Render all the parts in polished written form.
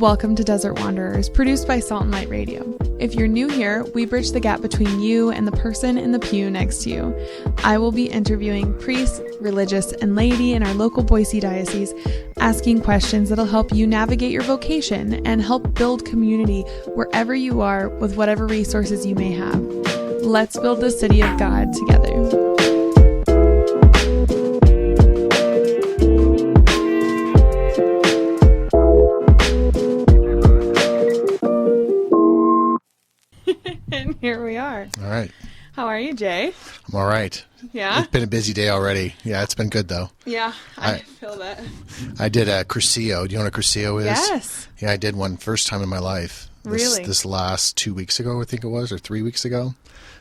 Welcome to Desert Wanderers, produced by Salt and Light Radio. If you're new here, we bridge the gap between you and the person in the pew next to you. I will be interviewing priests, religious, and laity in our local Boise diocese, asking questions that'll help you navigate your vocation and help build community wherever you are with whatever resources you may have. Let's build the city of God together. And here we are. All right. How are you, Jay? I'm all right. Yeah? It's been a busy day already. Yeah, it's been good, though. Yeah, I feel that. I did a Crucio. Do you know what a Crucio is? Yes. Yeah, I did one first time in my life. Really? This last 2 weeks ago, I think it was, or 3 weeks ago.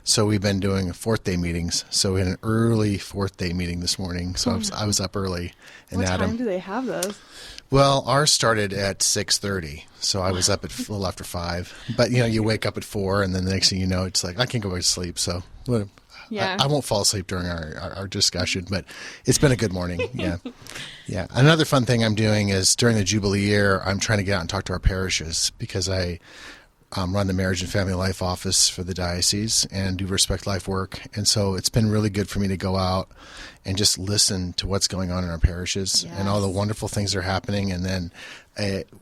So we've been doing fourth day meetings. So we had an early fourth day meeting this morning. So I was up early. And What time do they have those? Well, ours started at 6:30, so I was up at a little after 5. But, you wake up at 4, and then the next thing you know, it's like, I can't go back to sleep, so Yeah. I won't fall asleep during our discussion, but it's been a good morning, yeah. Yeah. Another fun thing I'm doing is during the Jubilee year, I'm trying to get out and talk to our parishes because I run the Marriage and Family Life Office for the diocese and do Respect Life work. And so it's been really good for me to go out and just listen to what's going on in our parishes and all the wonderful things that are happening. And then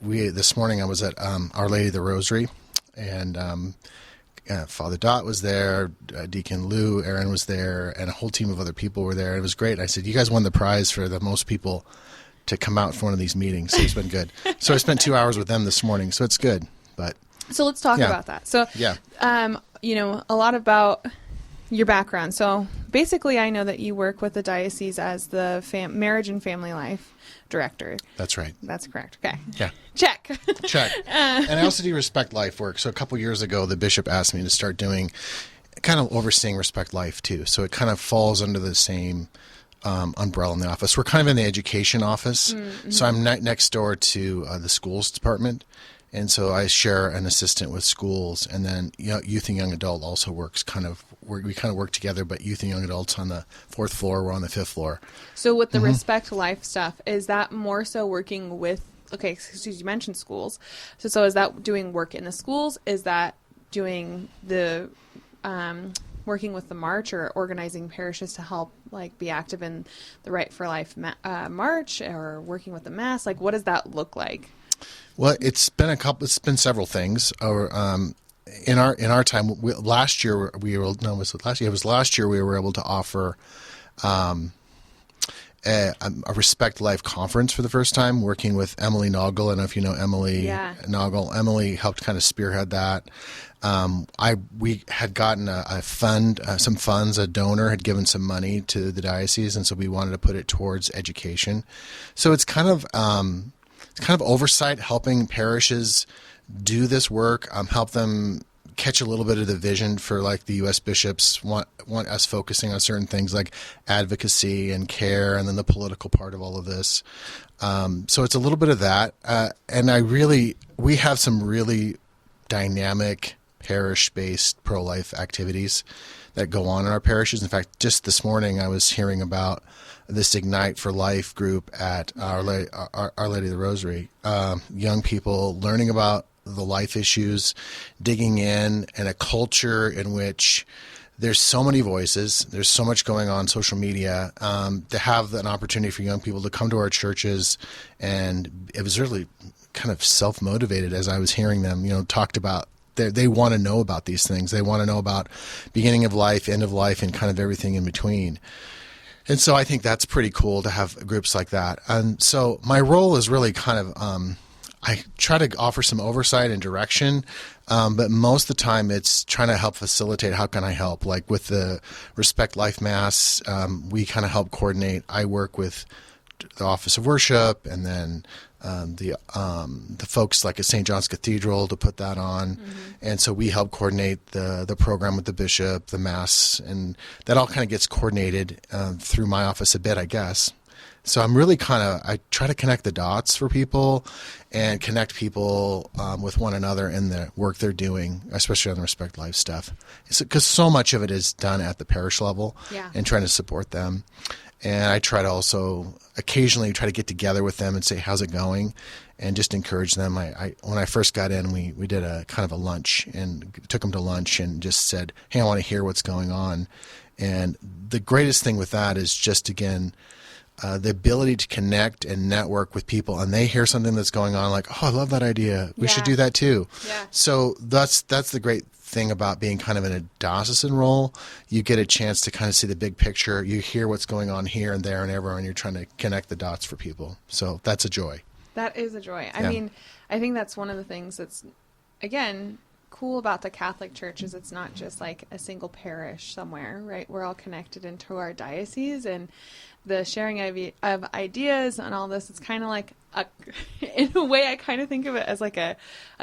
this morning I was at Our Lady of the Rosary, and Father Dot was there, Deacon Lou, Aaron was there, and a whole team of other people were there. It was great. I said, you guys won the prize for the most people to come out for one of these meetings. So it's been good. So I spent 2 hours with them this morning, so it's good. So let's talk about that. So, a lot about your background. So basically, I know that you work with the diocese as the Marriage and Family Life Director. That's right. That's correct. Okay. Yeah. Check. And I also do Respect Life work. So a couple years ago, the bishop asked me to start doing kind of overseeing Respect Life too. So it kind of falls under the same umbrella in the office. We're kind of in the education office. Mm-hmm. So I'm next door to the schools department. And so I share an assistant with schools, and then youth and young adult also works we kind of work together, but youth and young adults on the 4th floor, we're on the 5th floor. So with the Respect Life stuff, is that more so working with, you mentioned schools. So is that doing work in the schools? Is that doing the working with the march or organizing parishes to help be active in the Right for Life march, or working with the Mass? What does that look like? Well, it's been several things. In our time, last year we were able to offer a Respect Life conference for the first time, working with Emily Noggle. I don't know if you know Emily Noggle. Emily helped kind of spearhead that. We had gotten a fund, some funds. A donor had given some money to the diocese, and so we wanted to put it towards education. So it's kind of oversight, helping parishes do this work, help them catch a little bit of the vision for the U.S. bishops want us focusing on certain things like advocacy and care, and then the political part of all of this. So it's a little bit of that. And we have some really dynamic parish-based pro-life activities that go on in our parishes. In fact, just this morning I was hearing about this Ignite for Life group at Our Lady of the Rosary. Young people learning about the life issues, digging in a culture in which there's so many voices, there's so much going on social media, to have an opportunity for young people to come to our churches. And it was really kind of self-motivated as I was hearing them, talked about they want to know about these things. They want to know about beginning of life, end of life, and kind of everything in between. And so I think that's pretty cool to have groups like that. And so my role is really kind of, I try to offer some oversight and direction, but most of the time it's trying to help facilitate. How can I help? Like with the Respect Life Mass, we kind of help coordinate. I work with the Office of Worship, and then the folks like at St. John's Cathedral to put that on. Mm-hmm. And so we help coordinate the program with the bishop, the Mass, and that all kind of gets coordinated through my office a bit, I guess. So I'm really I try to connect the dots for people and connect people with one another in the work they're doing, especially on the Respect Life stuff. Because so much of it is done at the parish level, and trying to support them. And I try to also occasionally try to get together with them and say, how's it going? And just encourage them. When I first got in, we did a kind of a lunch and took them to lunch and just said, hey, I want to hear what's going on. And the greatest thing with that is just, again, the ability to connect and network with people, and they hear something that's going on, like, oh, I love that idea. We should do that too. Yeah. So that's the great thing about being kind of in a diocesan role. You get a chance to kind of see the big picture. You hear what's going on here and there and everywhere, and you're trying to connect the dots for people. So that's a joy. That is a joy. I mean, I think that's one of the things that's, again, cool about the Catholic Church is it's not just like a single parish somewhere, right? We're all connected into our diocese, and the sharing of ideas and all this, it's kind of like, in a way, I kind of think of it as like a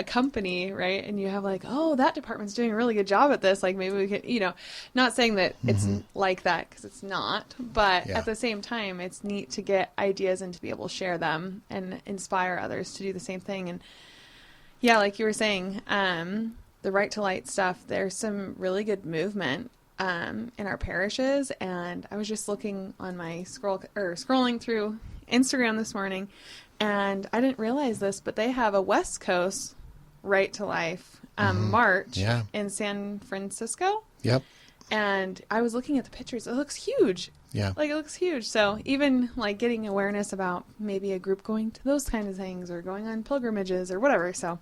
company, right? And you have like, oh, that department's doing a really good job at this. Like maybe we could, not saying that it's like that, because it's not, but at the same time, it's neat to get ideas and to be able to share them and inspire others to do the same thing. And yeah, like you were saying, the Right to Light stuff, there's some really good movement in our parishes. And I was just looking on my scrolling through Instagram this morning, and I didn't realize this, but they have a West Coast Right to Life march in San Francisco. Yep. And I was looking at the pictures. It looks huge. Yeah. Like, it looks huge. So even like getting awareness about maybe a group going to those kind of things or going on pilgrimages or whatever. So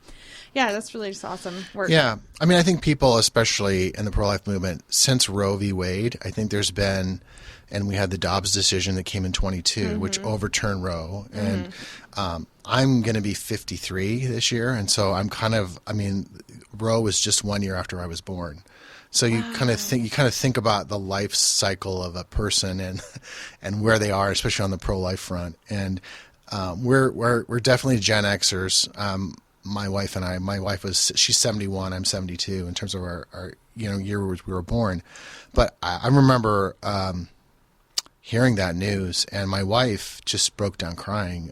yeah, that's really just awesome work. Yeah. I mean, I think people, especially in the pro-life movement, since Roe v. Wade, I think there's been, and we had the Dobbs decision that came in 22, which overturned Roe. And I'm going to be 53 this year. And so Roe was just 1 year after I was born. So you kind of think about the life cycle of a person and where they are, especially on the pro-life front. And we're definitely Gen Xers. My wife and I. My wife she's 71. I'm 72 in terms of our year we were born. But I remember hearing that news, and my wife just broke down crying.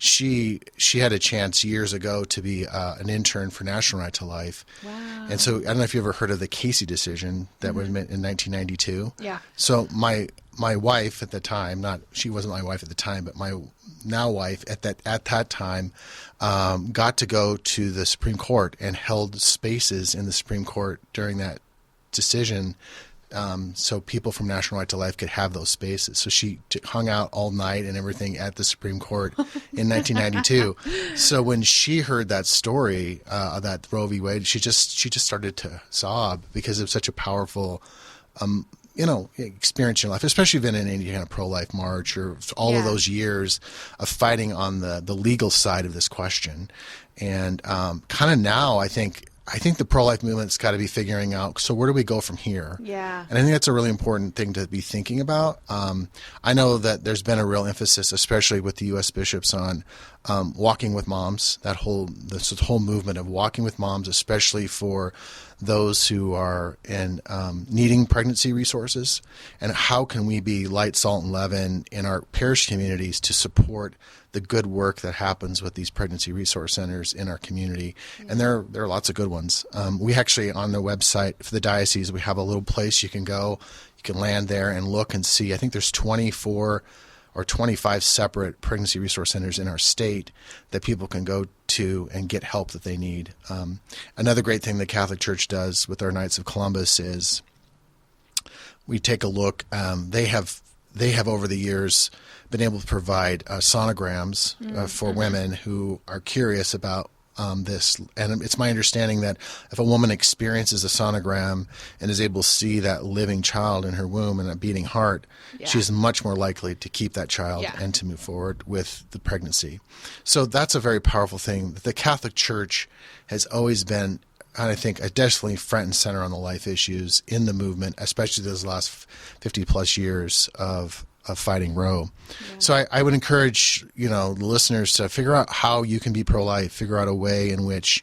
She had a chance years ago to be an intern for National Right to Life. Wow. And so I don't know if you ever heard of the Casey decision that was made in 1992. Yeah. So my wife at the time, she wasn't my wife at the time, but my now wife at that time got to go to the Supreme Court and held spaces in the Supreme Court during that decision. So people from National Right to Life could have those spaces. So she hung out all night and everything at the Supreme Court in 1992. So when she heard that story, that Roe v. Wade, she just started to sob because it was such a powerful, experience in your life, especially if you've been in any kind of pro-life march or all of those years of fighting on the legal side of this question. And kind of now, I think the pro-life movement's got to be figuring out, so where do we go from here? Yeah. And I think that's a really important thing to be thinking about. I know that there's been a real emphasis, especially with the U.S. bishops, on walking with moms, this whole movement of walking with moms, especially for those who are needing pregnancy resources, and how can we be light, salt, and leaven in our parish communities to support the good work that happens with these pregnancy resource centers in our community. And there are lots of good ones. We actually, on the website for the diocese, we have a little place you can go. You can land there and look and see. I think there's 24 or 25 separate pregnancy resource centers in our state that people can go to and get help that they need. Another great thing the Catholic Church does with our Knights of Columbus is we take a look. They have over the years been able to provide sonograms for women who are curious about this. And it's my understanding that if a woman experiences a sonogram and is able to see that living child in her womb and a beating heart, she's much more likely to keep that child and to move forward with the pregnancy. So that's a very powerful thing. The Catholic Church has always been, I think, definitely front and center on the life issues in the movement, especially those last 50 plus years of fighting Roe. Yeah. So I would encourage, the listeners to figure out how you can be pro-life, figure out a way in which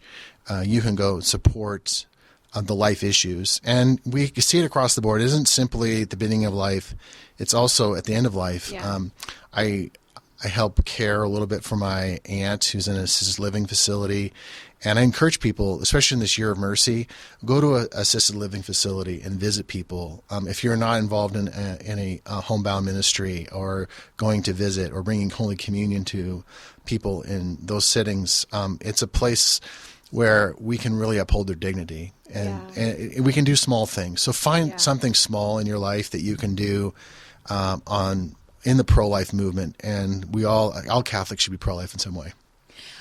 you can go support the life issues. And we see it across the board. It isn't simply at the beginning of life. It's also at the end of life. Yeah. I help care a little bit for my aunt who's in an assisted living facility. And I encourage people, especially in this year of mercy, go to an assisted living facility and visit people. If you're not involved in a homebound ministry or going to visit or bringing Holy Communion to people in those settings, it's a place where we can really uphold their dignity. And we can do small things. So find something small in your life that you can do in the pro-life movement. And all Catholics should be pro-life in some way.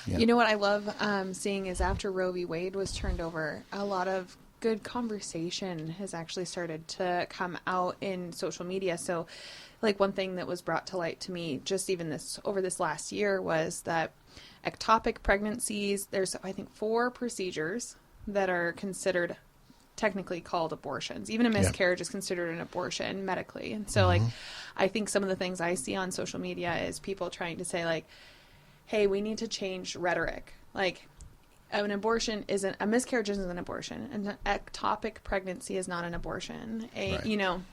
Yeah. You know what I love seeing is after Roe v. Wade was turned over, a lot of good conversation has actually started to come out in social media. So like one thing that was brought to light to me just even over this last year was that ectopic pregnancies, there's I think 4 procedures that are considered technically called abortions. Even a miscarriage is considered an abortion medically. And so like I think some of the things I see on social media is people trying to say like, hey, we need to change rhetoric. Like, a miscarriage isn't an abortion. An ectopic pregnancy is not an abortion. You know,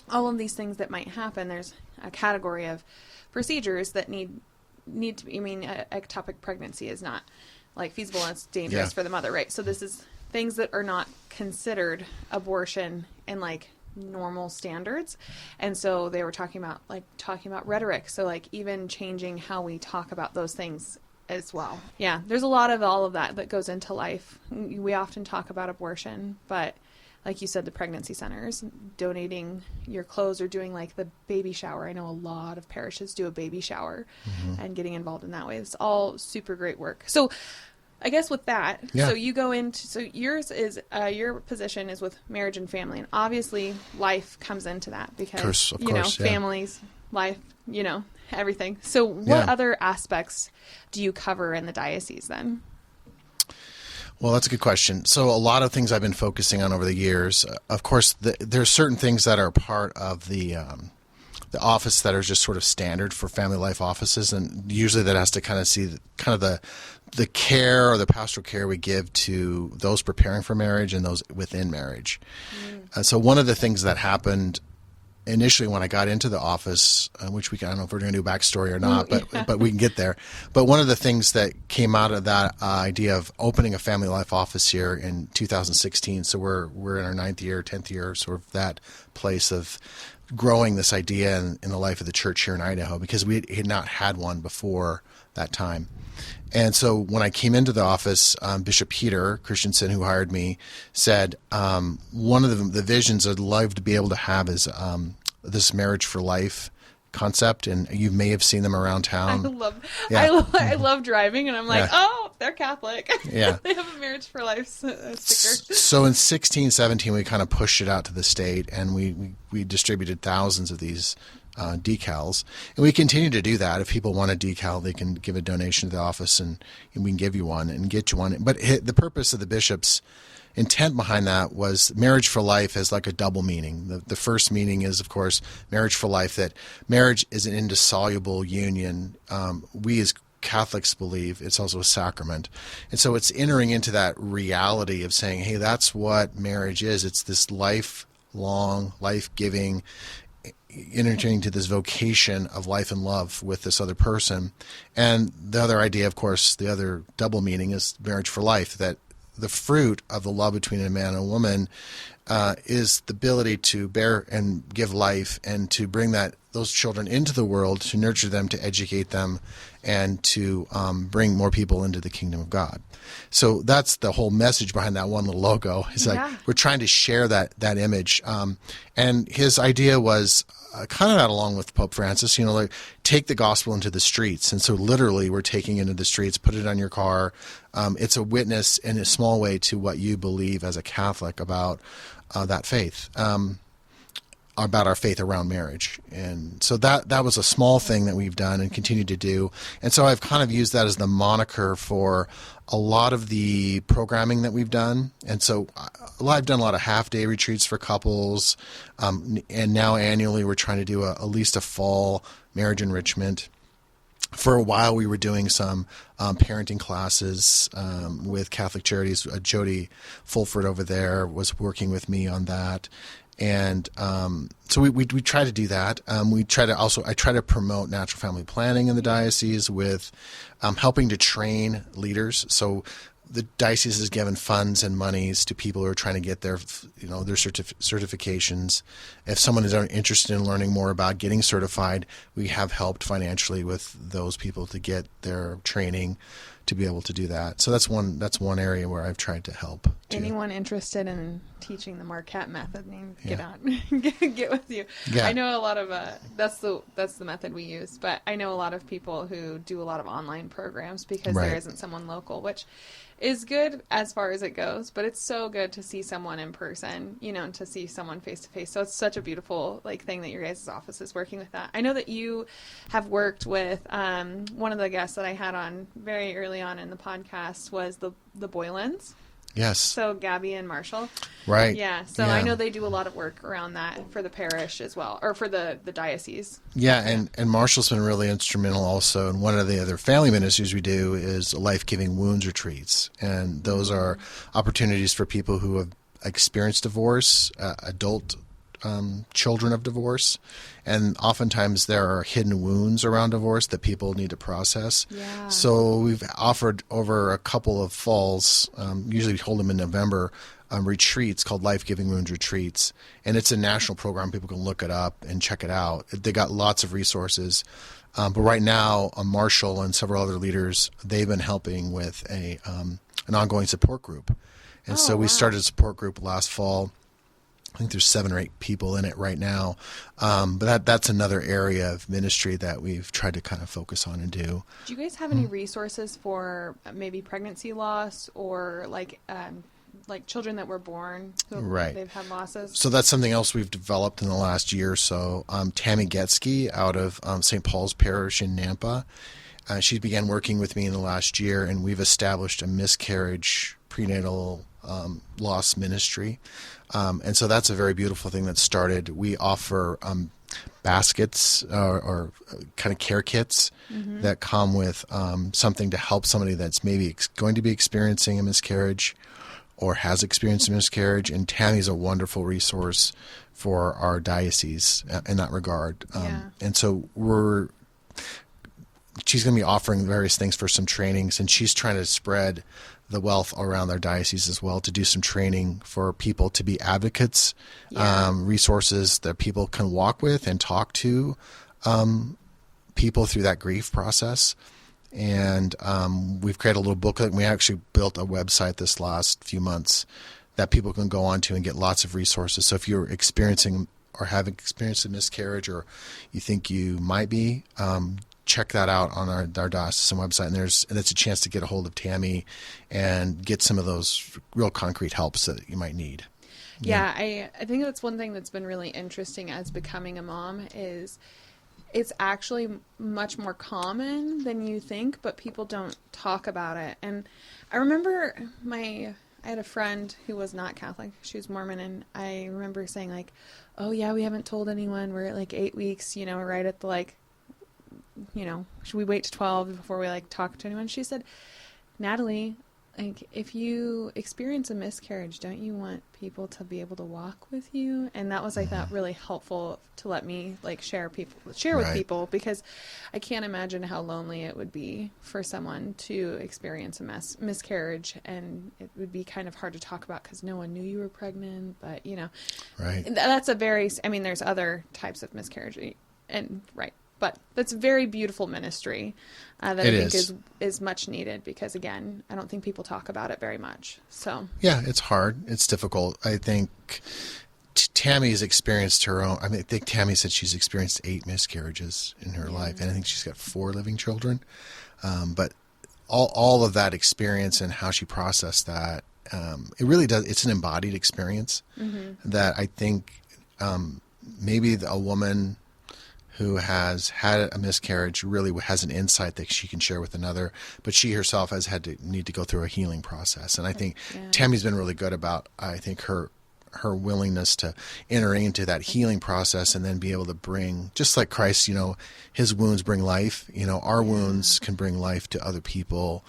all of these things that might happen, there's a category of procedures that need to be, ectopic pregnancy is not, like, feasible and it's dangerous for the mother, right? So this is things that are not considered abortion and, like, normal standards. And so they were talking about rhetoric. So like even changing how we talk about those things as well. Yeah. There's a lot of all of that goes into life. We often talk about abortion, but like you said, the pregnancy centers, donating your clothes or doing like the baby shower. I know a lot of parishes do a baby shower and getting involved in that way. It's all super great work. So I guess with that, so you go into, so yours is, your position is with marriage and family. And obviously life comes into that because, of course, families, life, everything. So what other aspects do you cover in the diocese then? Well, that's a good question. So a lot of things I've been focusing on over the years, of course, there's certain things that are part of the office that are just sort of standard for family life offices. And usually that has to kind of see the care or the pastoral care we give to those preparing for marriage and those within marriage. So one of the things that happened initially when I got into the office, which I don't know if we're going to do a backstory or not, but we can get there. But one of the things that came out of that idea of opening a family life office here in 2016, so we're in our 9th year, 10th year, sort of that place of growing this idea in the life of the church here in Idaho, because we had not had one before that time. And so when I came into the office, Bishop Peter Christensen, who hired me, said one of the visions I'd love to be able to have is this marriage for life concept, and you may have seen them around town. I love driving, and I'm like, oh, they're Catholic. Yeah. They have a marriage for life sticker. So in 16, 17, we kind of pushed it out to the state, and we distributed thousands of these decals, and we continue to do that. If people want a decal, they can give a donation to the office, and we can give you one and get you one. But the purpose of the bishop's intent behind that was marriage for life has like a double meaning. The first meaning is, of course, marriage for life, that marriage is an indissoluble union. We as Catholics believe it's also a sacrament. And so it's entering into that reality of saying, hey, that's what marriage is. It's this lifelong, life-giving, entering into this vocation of life and love with this other person. And the other idea, of course, the other double meaning is marriage for life, that the fruit of the love between a man and a woman is the ability to bear and give life and to bring those children into the world, to nurture them, to educate them, and to bring more people into the kingdom of God. So that's the whole message behind that one little logo. It's like we're trying to share that image. And his idea was kind of that along with Pope Francis, like take the gospel into the streets. And so literally we're taking it into the streets, put it on your car. It's a witness in a small way to what you believe as a Catholic about that faith, about our faith around marriage. And so that was a small thing that we've done and continue to do. And so I've kind of used that as the moniker for a lot of the programming that we've done. And so I've done a lot of half-day retreats for couples, and now annually we're trying to do at least a fall marriage enrichment. For a while, we were doing some parenting classes with Catholic Charities. Jody Fulford over there was working with me on that. And so we try to do that. I try to promote natural family planning in the diocese with helping to train leaders. So the diocese has given funds and monies to people who are trying to get their certifications. If someone is interested in learning more about getting certified, we have helped financially with those people to get their training to be able to do that. So that's one area where I've tried to help too. Anyone interested in teaching the Marquette method, get with you. Yeah. I know a lot of that's the method we use, but I know a lot of people who do a lot of online programs because there isn't someone local, which is good as far as it goes, but it's so good to see someone in person, and to see someone face to face. So it's such a beautiful thing that your guys' office is working with that. I know that you have worked with one of the guests that I had on very early on in the podcast was the Boylans. Yes. So Gabby and Marshall. Right. Yeah. So I know they do a lot of work around that for the parish as well, or for the diocese. Yeah, and Marshall's been really instrumental also. And one of the other family ministries we do is life-giving wounds retreats. And those are opportunities for people who have experienced divorce, adult children of divorce. And oftentimes there are hidden wounds around divorce that people need to process. Yeah. So we've offered over a couple of falls, usually we hold them in November, retreats called Life-Giving Wounds Retreats. And it's a national program. People can look it up and check it out. They got lots of resources. But right now, Marshall and several other leaders, they've been helping with an ongoing support group. And so we started a support group last fall. I think there's 7 or 8 people in it right now. But that's another area of ministry that we've tried to kind of focus on and do. Do you guys have any resources for maybe pregnancy loss or like children that were born who they've had losses? So that's something else we've developed in the last year or so. Tammy Getsky out of St. Paul's Parish in Nampa. She began working with me in the last year, and we've established a miscarriage prenatal loss ministry. And so that's a very beautiful thing that started. We offer baskets or kind of care kits that come with something to help somebody that's maybe going to be experiencing a miscarriage or has experienced a miscarriage. And Tammy's a wonderful resource for our diocese in that regard. And so she's going to be offering various things for some trainings, and she's trying to spread the wealth around their diocese as well to do some training for people to be advocates, resources that people can walk with and talk to people through that grief process. And we've created a little booklet, and we actually built a website this last few months that people can go on to and get lots of resources. So if you're experiencing or have experienced a miscarriage, or you think you might be, check that out on our diocesan website, and that's a chance to get a hold of Tammy and get some of those real concrete helps that you might need. Yeah, I think that's one thing that's been really interesting as becoming a mom is it's actually much more common than you think, but people don't talk about it. And I remember I had a friend who was not Catholic. She was Mormon, and I remember saying like, oh yeah, we haven't told anyone. We're at 8 weeks, right at the should we wait to 12 before we talk to anyone? She said, Natalie, if you experience a miscarriage, don't you want people to be able to walk with you? And that was, I thought, really helpful to let me share with people, because I can't imagine how lonely it would be for someone to experience a miscarriage, and it would be kind of hard to talk about because no one knew you were pregnant. But that's there's other types of miscarriage, but that's a very beautiful ministry that I think is much needed, because, again, I don't think people talk about it very much. So yeah, it's hard. It's difficult. I think Tammy's experienced her own. I think Tammy said she's experienced 8 miscarriages in her life, and I think she's got 4 living children. But all of that experience and how she processed that, it really does. It's an embodied experience that I think maybe a woman who has had a miscarriage really has an insight that she can share with another, but she herself has need to go through a healing process. And I think Tammy's been really good about, I think, her her willingness to enter into that healing process and then be able to bring, just like Christ, his wounds bring life, our wounds can bring life to other people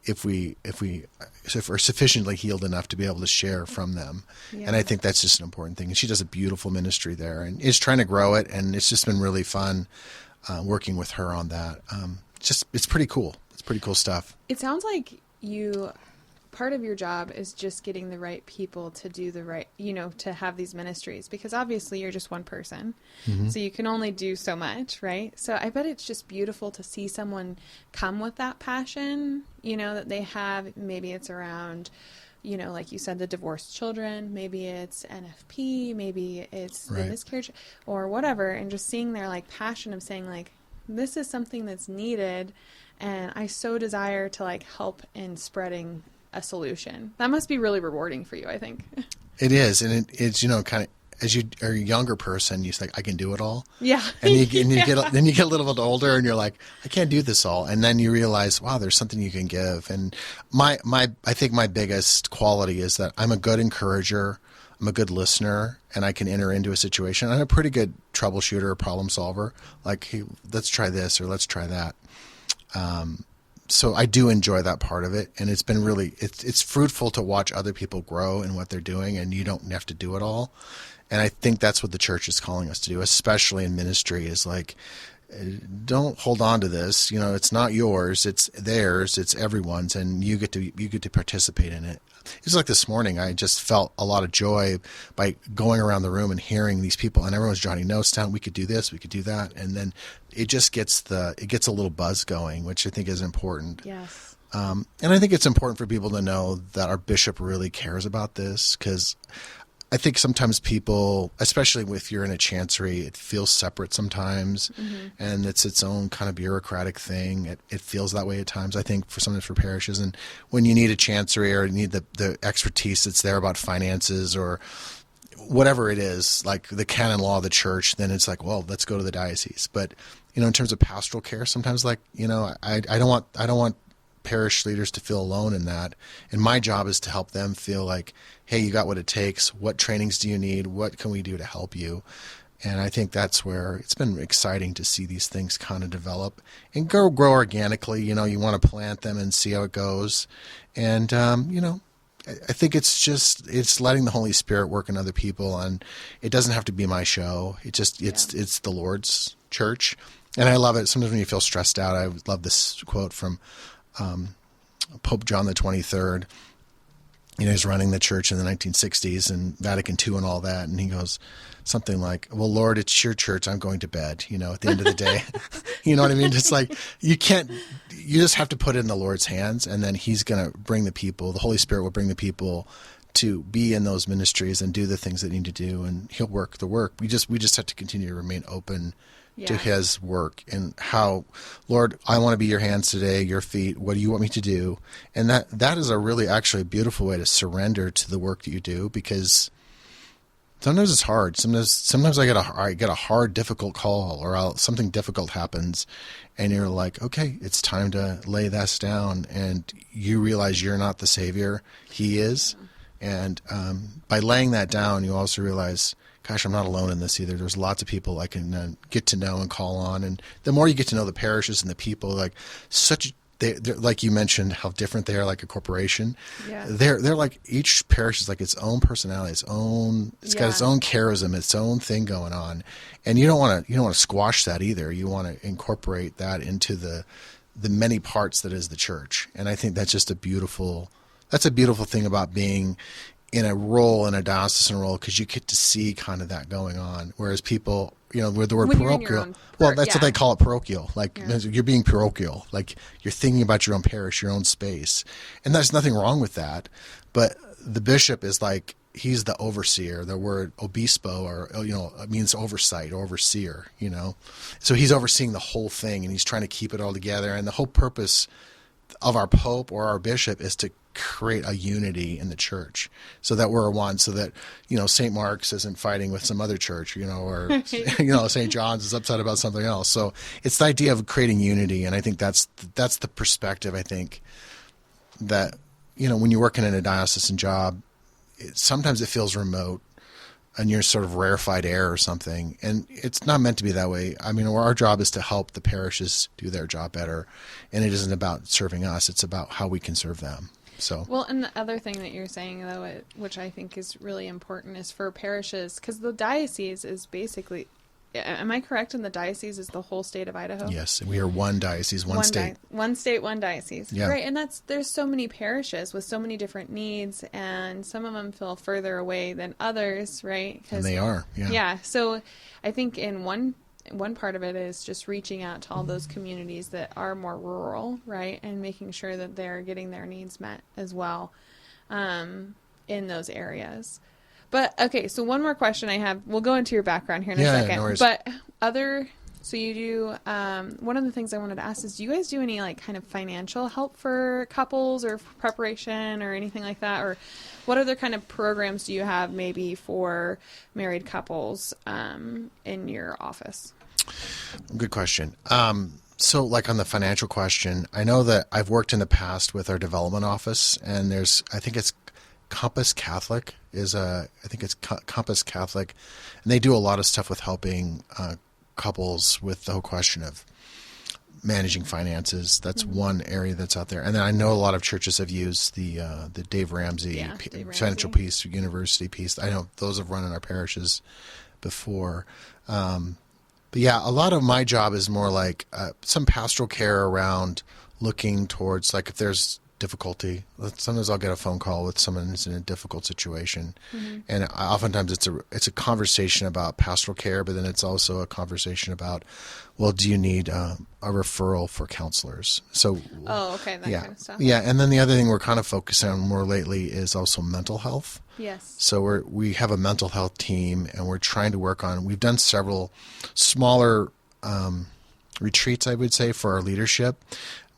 if we're sufficiently healed enough to be able to share from them. Yeah. And I think that's just an important thing. And she does a beautiful ministry there and is trying to grow it. And it's just been really fun working with her on that. It's pretty cool. It's pretty cool stuff. It sounds like part of your job is just getting the right people to do the right, to have these ministries, because obviously you're just one person. Mm-hmm. So you can only do so much, right? So I bet it's just beautiful to see someone come with that passion, that they have. Maybe it's around, like you said, the divorced children, maybe it's NFP, maybe it's the miscarriage or whatever. And just seeing their passion of saying this is something that's needed. And I so desire to help in spreading a solution. That must be really rewarding for you, I think. It is. And it's, kind of, as you are a younger person, you think, I can do it all. Yeah. And you get a little bit older and you're like, I can't do this all. And then you realize, wow, there's something you can give. And I think my biggest quality is that I'm a good encourager. I'm a good listener, and I can enter into a situation. I'm a pretty good troubleshooter, problem solver. Hey, let's try this or let's try that. So I do enjoy that part of it, and it's been really it's fruitful to watch other people grow in what they're doing, and you don't have to do it all. And I think that's what the church is calling us to do, especially in ministry, is don't hold on to this. It's not yours, it's theirs, it's everyone's, and you get to participate in it. It was like this morning, I just felt a lot of joy by going around the room and hearing these people, and everyone's jotting notes down. We could do this, we could do that, and then it just gets a little buzz going, which I think is important. Yes. And I think it's important for people to know that our bishop really cares about this, because I think sometimes people, especially if you're in a chancery, it feels separate sometimes, and it's its own kind of bureaucratic thing. It feels that way at times, I think, sometimes for parishes. And when you need a chancery or you need the expertise that's there about finances or whatever it is, like the canon law of the church, then it's well, let's go to the diocese. But, in terms of pastoral care, sometimes I don't want parish leaders to feel alone in that. And my job is to help them feel hey, you got what it takes. What trainings do you need? What can we do to help you? And I think that's where it's been exciting to see these things kind of develop and grow organically. You want to plant them and see how it goes. And, I think it's letting the Holy Spirit work in other people, and it doesn't have to be my show. It's the Lord's church. And I love it. Sometimes when you feel stressed out, I love this quote from Pope John the 23rd. He's running the church in the 1960s and Vatican II and all that. And he goes something like, well, Lord, it's your church. I'm going to bed, at the end of the day. You know what I mean? Just you just have to put it in the Lord's hands, and then he's going to bring the people. The Holy Spirit will bring the people to be in those ministries and do the things they need to do. And he'll work the work. We just have to continue to remain open to his work, and how, Lord, I want to be your hands today, your feet. What do you want me to do? And that is a really actually a beautiful way to surrender to the work that you do, because sometimes it's hard. Sometimes I get a hard, difficult call, or something difficult happens, and you're like, okay, it's time to lay this down, and you realize you're not the Savior, He is. And by laying that down, you also realize, gosh, I'm not alone in this either. There's lots of people I can get to know and call on. And the more you get to know the parishes and the people, they're like you mentioned, how different they are, like a corporation. Yeah. They're like, each parish is like its own personality, it's got its own charism, its own thing going on. And you don't want to squash that either. You want to incorporate that into the many parts that is the church. And I think that's just a beautiful thing about being in a diocesan role, because you get to see kind of that going on. Whereas people, with the word parochial, that's what they call it, parochial. You're being parochial, you're thinking about your own parish, your own space. And there's nothing wrong with that. But the bishop is he's the overseer. The word obispo, or, it means oversight, overseer, So he's overseeing the whole thing, and he's trying to keep it all together. And the whole purpose of our pope or our bishop is to create a unity in the church, so that we're one, so that St. Mark's isn't fighting with some other church, or St. John's is upset about something else. So it's the idea of creating unity, and I think that's the perspective. I think that when you're working in a diocesan job, sometimes it feels remote, near sort of rarefied air or something. And it's not meant to be that way. I mean, our job is to help the parishes do their job better. And it isn't about serving us. It's about how we can serve them. So, well, and the other thing that you're saying, though, which I think is really important, is for parishes, because the diocese is basically, am I correct in the diocese is the whole state of Idaho? Yes, we are one diocese, one state. One state, one diocese. Yeah. Right, and there's so many parishes with so many different needs, and some of them feel further away than others, right? And they are, yeah. Yeah, so I think in one part of it is just reaching out to all those communities that are more rural, right, and making sure that they're getting their needs met as well in those areas. But, okay, so one more question I have. We'll go into your background here in a second. No worries. But so you do, one of the things I wanted to ask is, do you guys do any, like, kind of financial help for couples or preparation or anything like that? Or what other kind of programs do you have maybe for married couples in your office? Good question. So, like on the financial question, I know that I've worked in the past with our development office, and I think it's Compass Catholic Compass Catholic, and they do a lot of stuff with helping couples with the whole question of managing finances. That's one area that's out there. And then I know a lot of churches have used the Dave Ramsey Financial Peace University piece. I know those have run in our parishes before. But yeah, a lot of my job is more like some pastoral care around looking towards, like, if there's difficulty. Sometimes I'll get a phone call with someone who's in a difficult situation, and oftentimes it's a conversation about pastoral care, but then it's also a conversation about, well, do you need a referral for counselors? So, that kind of stuff. Yeah, and then the other thing we're kind of focusing on more lately is also mental health. Yes. So we have a mental health team, and we're trying to work on. We've done several smaller retreats, I would say, for our leadership,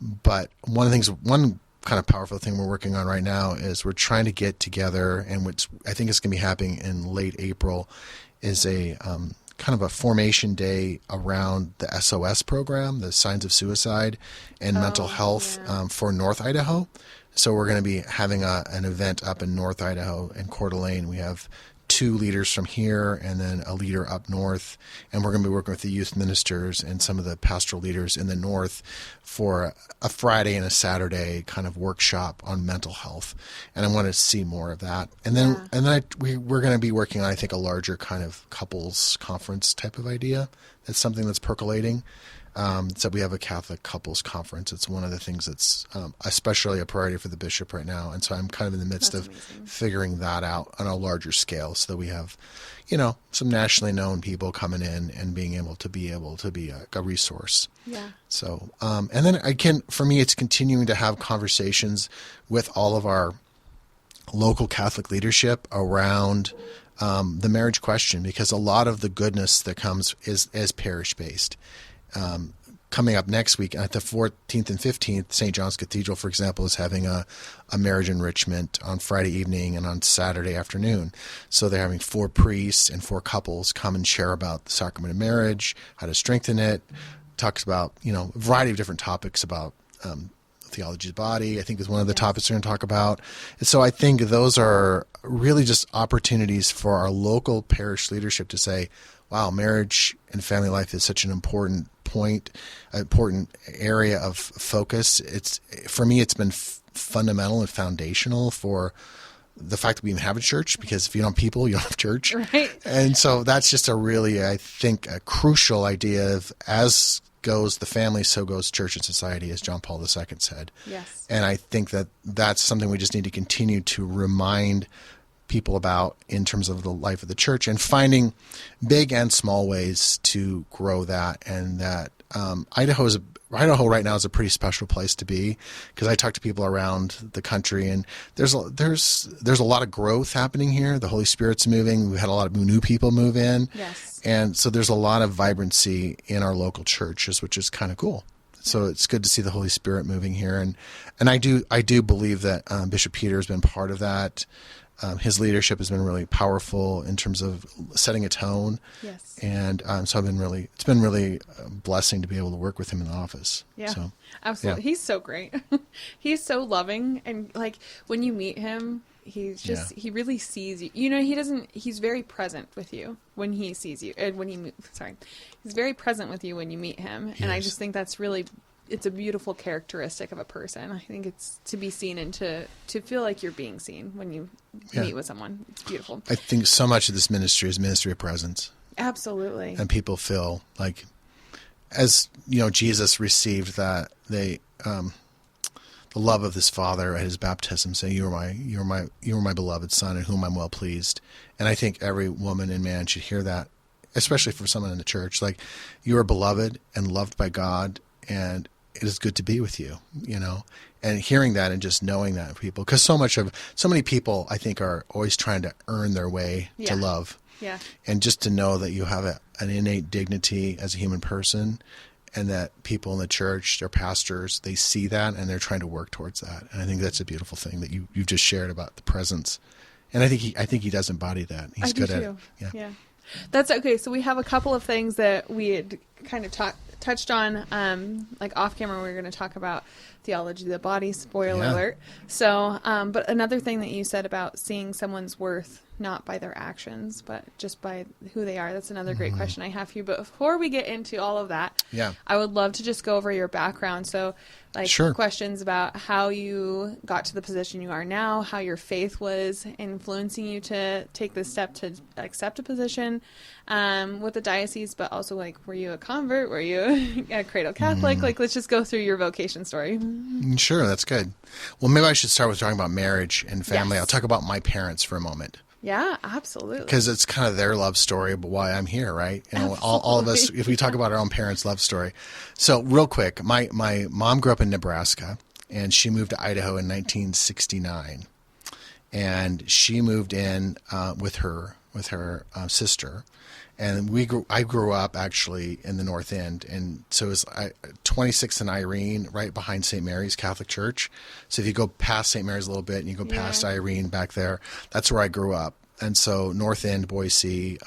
but one kind of powerful thing we're working on right now is we're trying to get together, and which I think is going to be happening in late April, is a kind of a formation day around the SOS program, the Signs of Suicide and Mental Health for North Idaho. So we're going to be having an event up in North Idaho in Coeur d'Alene. We have 2 leaders from here and then a leader up north, and we're going to be working with the youth ministers and some of the pastoral leaders in the north for a Friday and a Saturday kind of workshop on mental health. And I want to see more of that. And then we're going to be working on, I think, a larger kind of couples conference type of idea. That's something that's percolating. So we have a Catholic couples conference. It's one of the things that's especially a priority for the bishop right now. And so I'm kind of in the midst of figuring that out on a larger scale, so that we have, some nationally known people coming in and being able to be a resource. Yeah. So, and then for me, it's continuing to have conversations with all of our local Catholic leadership around the marriage question, because a lot of the goodness that comes is parish based. Coming up next week at the 14th and 15th, St. John's Cathedral, for example, is having a marriage enrichment on Friday evening and on Saturday afternoon. So they're having 4 priests and 4 couples come and share about the sacrament of marriage, how to strengthen it. Talks about, a variety of different topics about theology of the body, I think, is one of the topics we're going to talk about. And so I think those are really just opportunities for our local parish leadership to say, wow, marriage and family life is such an important area of focus. For me, it's been fundamental and foundational for the fact that we even have a church, because if you don't have people, you don't have church. Right. And so that's just I think, a crucial idea of, as goes the family, so goes church and society, as John Paul II said. Yes. And I think that that's something we just need to continue to remind people about in terms of the life of the church, and finding big and small ways to grow that. And that Idaho right now is a pretty special place to be, because I talk to people around the country, and there's a lot of growth happening here. The Holy Spirit's moving. We've had a lot of new people move in. Yes. And so there's a lot of vibrancy in our local churches, which is kind of cool. So it's good to see the Holy Spirit moving here. And I do believe that Bishop Peter has been part of that. His leadership has been really powerful in terms of setting a tone. Yes. And so it's been really a blessing to be able to work with him in the office. Yeah, so, absolutely. Yeah. He's so great. He's so loving. And like when you meet him, he really sees you. He's very present with you when he sees you. He's very present with you when you meet him. And I just think that's really, it's a beautiful characteristic of a person. I think it's to be seen and to feel like you're being seen when you meet with someone. It's beautiful. I think so much of this ministry is ministry of presence. Absolutely. And people feel like, as Jesus received that, the love of his Father at his baptism, saying, you are my beloved Son, in whom I'm well pleased. And I think every woman and man should hear that, especially for someone in the church. Like, you are beloved and loved by God, and it is good to be with you, and hearing that and just knowing that people, because so many people, I think, are always trying to earn their way to love. Yeah. And just to know that you have an innate dignity as a human person, and that people in the church, their pastors, they see that and they're trying to work towards that. And I think that's a beautiful thing that you've just shared about the presence. And I think he does embody that. He's good at it. Yeah. That's okay. So we have a couple of things that we had kind of touched on, like off camera. We were going to talk about theology of the body, spoiler alert. So, but another thing that you said about seeing someone's worth not by their actions, but just by who they are. That's another great question I have for you. But before we get into all of that, I would love to just go over your background. So, questions about how you got to the position you are now, how your faith was influencing you to take this step to accept a position with the diocese, but also, were you a convert? Were you a cradle Catholic? Let's just go through your vocation story. Sure, that's good. Well, maybe I should start with talking about marriage and family. Yes. I'll talk about my parents for a moment. Yeah, absolutely. Because it's kind of their love story about why I'm here, right? All of us, if we talk about our own parents' love story. So real quick, my mom grew up in Nebraska, and she moved to Idaho in 1969. And she moved in with her sister. And I grew up actually in the North End, and so it was 26th and Irene, right behind St. Mary's Catholic Church. So if you go past St. Mary's a little bit and you go past Irene back there, that's where I grew up. And so North End, Boise,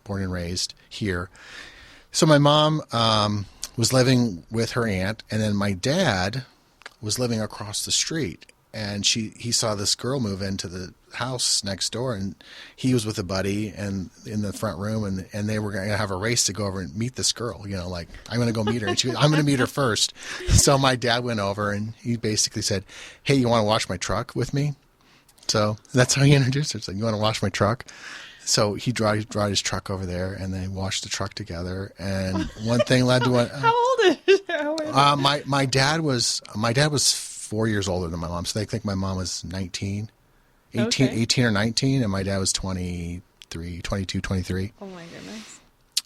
born and raised here. So my mom was living with her aunt, and then my dad was living across the street. And he saw this girl move into the house next door, and he was with a buddy and in the front room, and they were going to have a race to go over and meet this girl, I'm going to go meet her. And she goes, I'm going to meet her first. So my dad went over, and he basically said, hey, you want to wash my truck with me? So that's how he introduced her. It's like, you want to wash my truck? So he brought his truck over there, and they washed the truck together. And one thing led to another. How old is she? My dad was 4 years older than my mom, so they think my mom was 18 or 19, and my dad was 23, 22, 23. Oh my goodness.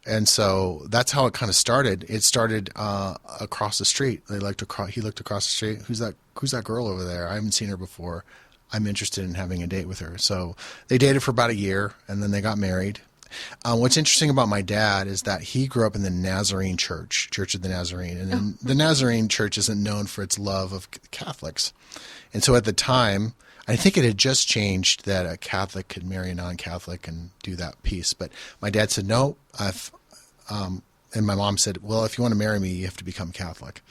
And so that's how it kind of started. It started across the street. He looked across the street. Who's that girl over there? I haven't seen her before. I'm interested in having a date with her. So they dated for about a year, and then they got married. What's interesting about my dad is that he grew up in the Nazarene Church of the Nazarene. And the Nazarene Church isn't known for its love of Catholics. And so at the time, I think it had just changed that a Catholic could marry a non-Catholic and do that piece. But my dad said, no. And my mom said, well, if you want to marry me, you have to become Catholic.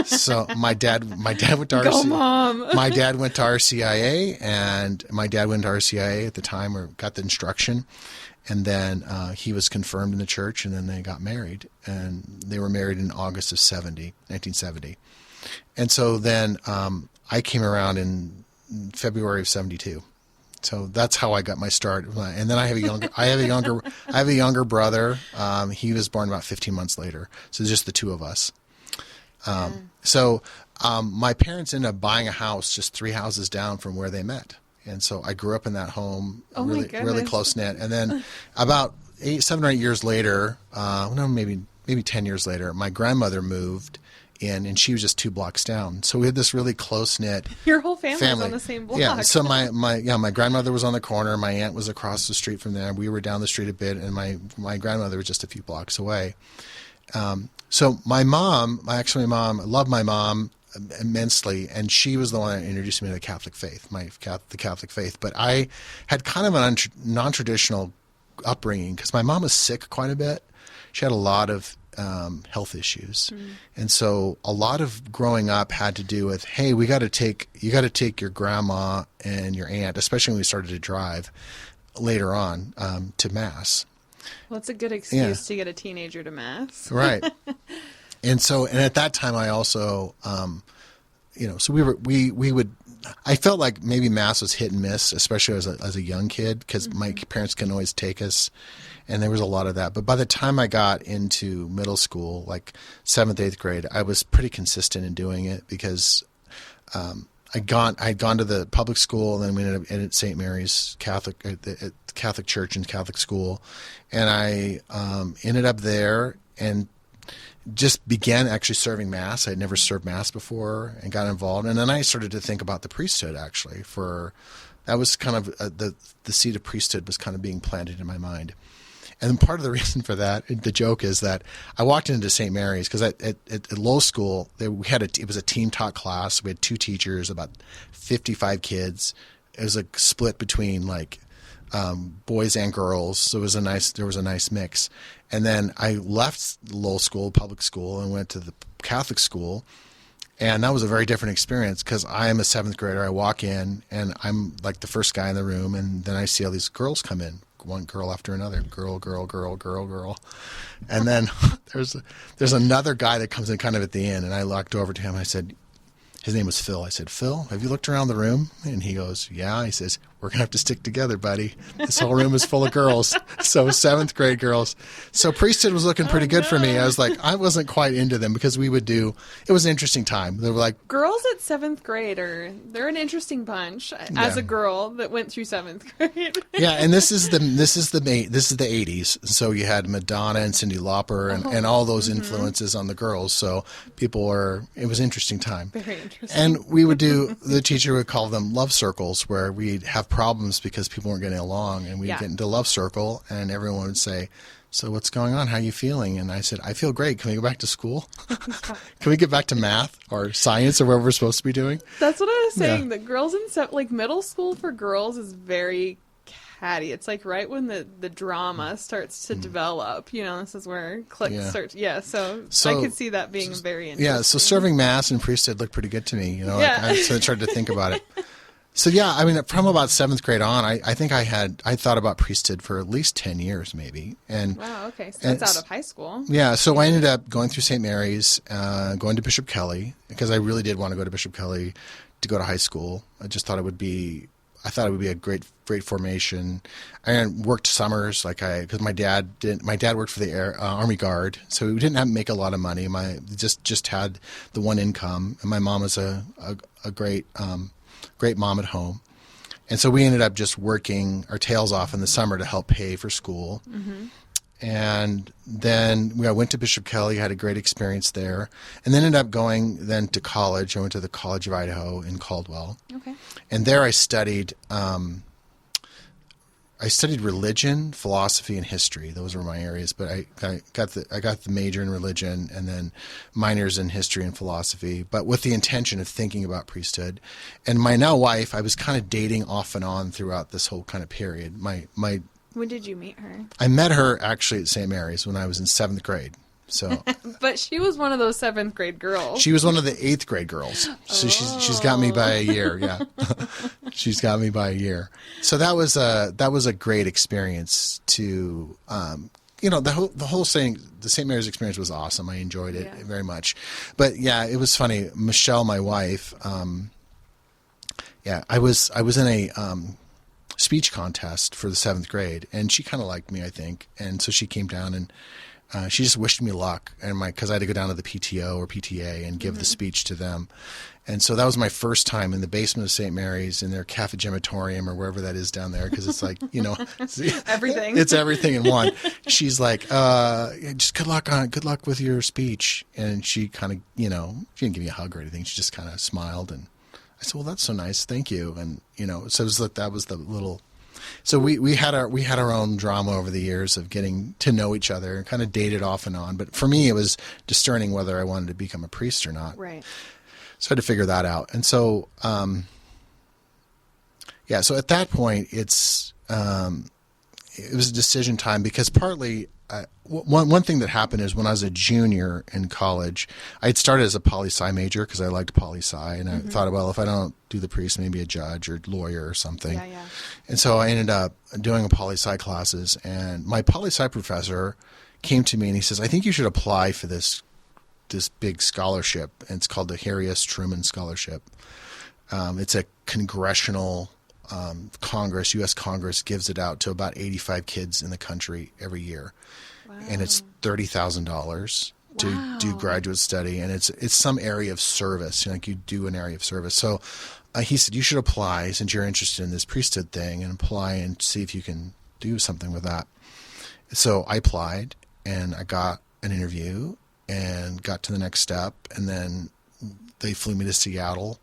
So my dad went to Go, Mom. My dad went to RCIA, and my dad went to RCIA at the time, or got the instruction. And then he was confirmed in the church, and then they got married. And they were married in August of 1970. And so then I came around in February of 72. So that's how I got my start. And then I have a younger brother. He was born about 15 months later. So just the two of us. So my parents ended up buying a house just 3 houses down from where they met. And so I grew up in that home, really close knit. And then about 7 or 8 years later, maybe 10 years later, my grandmother moved in, and she was just 2 blocks down. So we had this really close knit. Your whole family was on the same block. Yeah. So my grandmother was on the corner. My aunt was across the street from there. We were down the street a bit, and my grandmother was just a few blocks away. So my mom, I love my mom immensely, and she was the one that introduced me to the Catholic faith, the Catholic faith. But I had kind of a non-traditional upbringing because my mom was sick quite a bit. She had a lot of health issues. And so a lot of growing up had to do with, hey, you got to take your grandma and your aunt, especially when we started to drive later on, to Mass. Well, it's a good excuse to get a teenager to Mass. Right. And at that time I also, so we would, I felt like maybe Mass was hit and miss, especially as a young kid, because my parents couldn't always take us, and there was a lot of that. But by the time I got into middle school, like 7th, 8th grade, I was pretty consistent in doing it because I'd gone to the public school, and then we ended up at St. Mary's Catholic Church and Catholic school, and I ended up there and just began actually serving Mass. I'd never served Mass before and got involved. And then I started to think about the priesthood, actually. That was kind of the seed of priesthood was kind of being planted in my mind. And part of the reason for that, the joke is that I walked into St. Mary's because at low school, it was a team taught class. We had 2 teachers, about 55 kids. It was a split between boys and girls. So there was a nice mix. And then I left low school, public school, and went to the Catholic school. And that was a very different experience because I am a 7th grader. I walk in and I'm like the first guy in the room. And then I see all these girls come in, one girl after another, girl. And then there's another guy that comes in kind of at the end. And I walked over to him. I said, his name was Phil. I said, Phil, have you looked around the room? And he goes, yeah. He says, we're going to have to stick together, buddy. This whole room is full of girls. So 7th grade girls. So priesthood was looking pretty good for me. I was like, I wasn't quite into them because it was an interesting time. They were like. Girls at 7th grade they're an interesting bunch as a girl that went through 7th grade. Yeah. And this is the 80s. So you had Madonna and Cyndi Lauper and all those influences on the girls. So it was an interesting time. Very interesting. And the teacher would call them love circles, where we'd have problems because people weren't getting along, and we'd get into love circle, and everyone would say, so what's going on? How are you feeling? And I said, I feel great. Can we go back to school? Can we get back to math or science or whatever we're supposed to be doing? That's what I was saying. Yeah. The girls in middle school for girls is very catty. It's like right when the drama starts to develop, this is where clicks start. Yeah. So I could see that being very interesting. Yeah. So serving Mass and priesthood looked pretty good to me, So I started to think about it. So yeah, I mean, from about 7th grade on, I think I thought about priesthood for at least 10 years, maybe. And wow, okay, so that's out of high school. Yeah, so I ended up going through St. Mary's, going to Bishop Kelly, because I really did want to go to Bishop Kelly to go to high school. I just thought it would be a great formation. I worked summers, because my dad worked for the Army Guard, so we didn't have to make a lot of money. Just had the one income, and my mom was a great mom at home. And so we ended up just working our tails off in the summer to help pay for school. Mm-hmm. And then I went to Bishop Kelly, had a great experience there, and then ended up going then to college. I went to the College of Idaho in Caldwell. Okay. And there I studied religion, philosophy, and history. Those were my areas. But I got the major in religion and then minors in history and philosophy, but with the intention of thinking about priesthood. And my now wife, I was kind of dating off and on throughout this whole kind of period. When did you meet her? I met her actually at St. Mary's when I was in 7th grade. So, but she was one of those 7th grade girls. She was one of the 8th grade girls. So she's got me by a year. Yeah, she's got me by a year. So that was a great experience to, the whole thing. The St. Mary's experience was awesome. I enjoyed it very much. But yeah, it was funny. Michelle, my wife. I was in a speech contest for the 7th grade, and she kind of liked me, I think, and so she came down and. She just wished me luck, and because I had to go down to the PTO or PTA and give the speech to them, and so that was my first time in the basement of St. Mary's in their cafegematorium or wherever that is down there, because it's like everything. It's everything in one. She's like, just good luck with your speech, and she kind of she didn't give me a hug or anything. She just kind of smiled, and I said, well, that's so nice, thank you, and so it was like that was the little. So we had our own drama over the years of getting to know each other and kind of dated off and on. But for me, it was discerning whether I wanted to become a priest or not. Right. So I had to figure that out. And so, so at that point, it was a decision time, because partly one thing that happened is when I was a junior in college, I had started as a poli-sci major because I liked poli-sci, and I thought, well, if I don't do the priest, maybe a judge or lawyer or something. Yeah. And so I ended up doing a poli-sci classes, and my poli-sci professor came to me and he says, I think you should apply for this big scholarship, and it's called the Harry S. Truman Scholarship. It's a congressional Congress, U.S. Congress gives it out to about 85 kids in the country every year. Wow. And it's $30,000 to do graduate study, and it's some area of service, like you do an area of service. So he said, you should apply since you're interested in this priesthood thing, and apply and see if you can do something with that. So I applied, and I got an interview and got to the next step, and then they flew me to Seattle.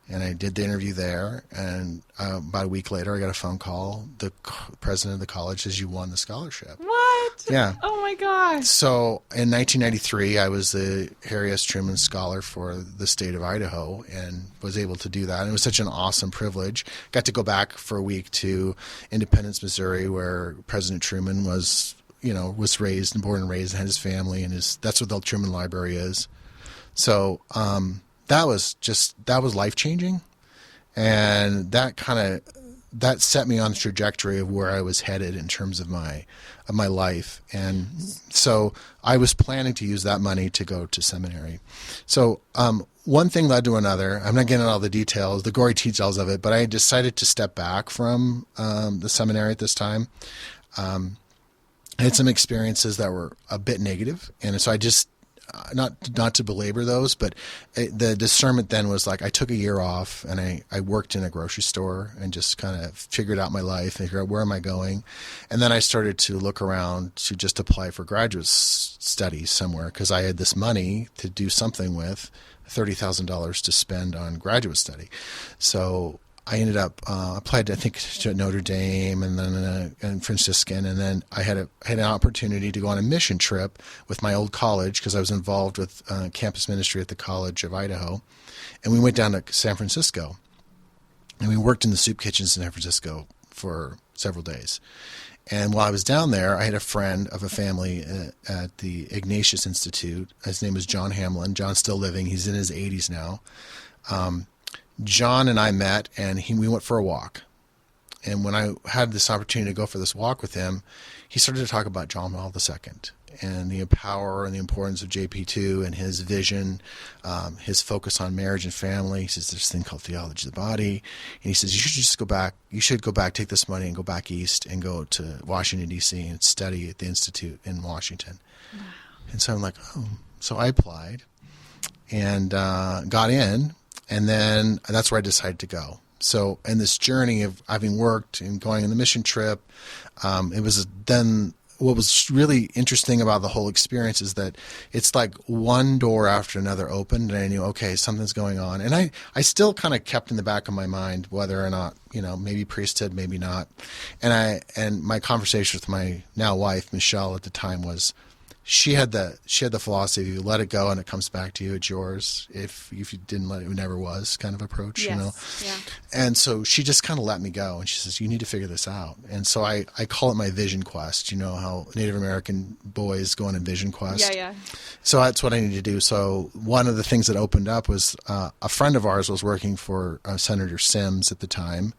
And I did the interview there, and about a week later, I got a phone call. The president of the college says, you won the scholarship. What? Yeah. Oh, my gosh. So in 1993, I was the Harry S. Truman Scholar for the state of Idaho and was able to do that. And it was such an awesome privilege. Got to go back for a week to Independence, Missouri, where President Truman was raised and born and raised and had his family, and that's what the Truman Library is. So, that was life-changing, and that set me on the trajectory of where I was headed in terms of my life. And so I was planning to use that money to go to seminary. So one thing led to another. I'm not getting into all the details, the gory details of it, but I decided to step back from the seminary at this time. I had some experiences that were a bit negative, and so I just not to belabor those, but the discernment then was like I took a year off, and I worked in a grocery store and just kind of figured out my life, figured out where am I going. And then I started to look around to just apply for graduate studies somewhere because I had this money to do something with, $30,000 to spend on graduate study. So I ended up applied, I think, to Notre Dame and then and Franciscan, and then I had an opportunity to go on a mission trip with my old college because I was involved with campus ministry at the College of Idaho, and we went down to San Francisco, and we worked in the soup kitchens in San Francisco for several days. And while I was down there, I had a friend of a family at the Ignatius Institute. His name was John Hamlin. John's still living. He's in his 80s now. John and I met, and we went for a walk. And when I had this opportunity to go for this walk with him, he started to talk about John Paul II and the power and the importance of JP2 and his vision, his focus on marriage and family. He says there's this thing called Theology of the Body. And he says you should just go back. You should go back, take this money and go back east and go to Washington, D.C. and study at the Institute in Washington. Wow. And so I'm like, oh. So I applied and got in. And then that's where I decided to go. So in this journey of having worked and going on the mission trip, it was then what was really interesting about the whole experience is that it's like one door after another opened, and I knew, okay, something's going on. And I still kind of kept in the back of my mind whether or not, maybe priesthood, maybe not. And my conversation with my now wife, Michelle, at the time was, she had the philosophy, you let it go and it comes back to you, it's yours. If you didn't let it, it never was kind of approach, Yes. Yeah. And so she just kind of let me go, and she says, you need to figure this out. And so I call it my vision quest. You know how Native American boys go on a vision quest? Yeah. So that's what I need to do. So one of the things that opened up was a friend of ours was working for Senator Sims at the time.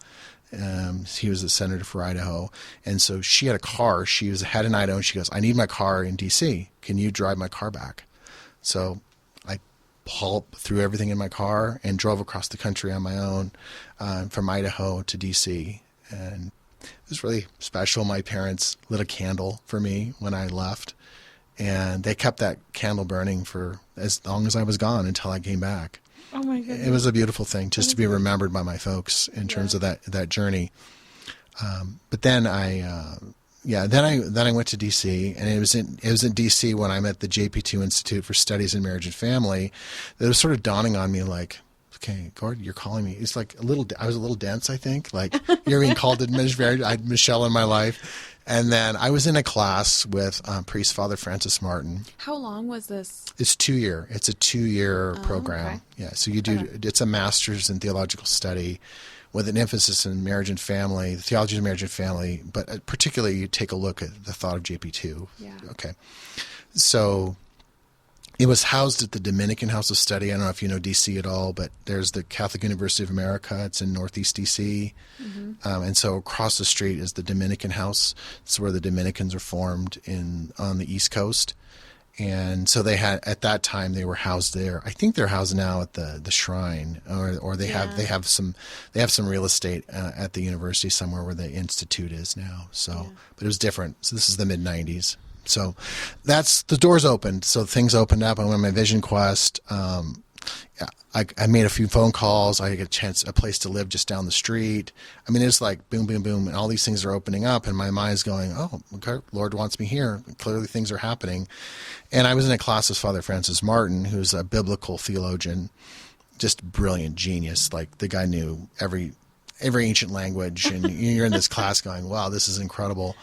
He was a senator for Idaho. And so she had a car. She had in Idaho, and she goes, I need my car in D.C. Can you drive my car back? So I threw everything in my car and drove across the country on my own from Idaho to D.C. And it was really special. My parents lit a candle for me when I left, and they kept that candle burning for as long as I was gone until I came back. Oh my goodness. It was a beautiful thing just to be remembered by my folks in terms of that journey. But then I went to DC, and it was in DC when I met the JP2 Institute for Studies in Marriage and Family. That was sort of dawning on me like, okay, Gordon, you're calling me. It's like I was a little dense, I think. Like you're being called to marriage. I had Michelle in my life. And then I was in a class with priest Father Francis Martin. How long was this? It's 2 year. It's a 2 year program. Okay. Yeah. So you do, it's a master's in theological study with an emphasis in marriage and family, the theology of marriage and family, but particularly you take a look at the thought of JP2. Yeah. Okay. So it was housed at the Dominican House of Study. I don't know if you know D.C. at all, but there's the Catholic University of America. It's in Northeast D.C. And so across the street is the Dominican House. It's where the Dominicans are formed on the East Coast. And so they had, at that time, they were housed there. I think they're housed now at the Shrine, or they have some real estate at the university somewhere where the institute is now. So, but it was different. So this is the mid '90s. So that's, the doors opened. So things opened up. I went on my vision quest. I made a few phone calls. I got a place to live just down the street. I mean, it's like boom, boom, boom, and all these things are opening up, and my mind's going, oh, okay, Lord wants me here. Clearly things are happening. And I was in a class with Father Francis Martin, who's a biblical theologian, just brilliant genius. Like, the guy knew every ancient language, and you're in this class going, wow, this is incredible.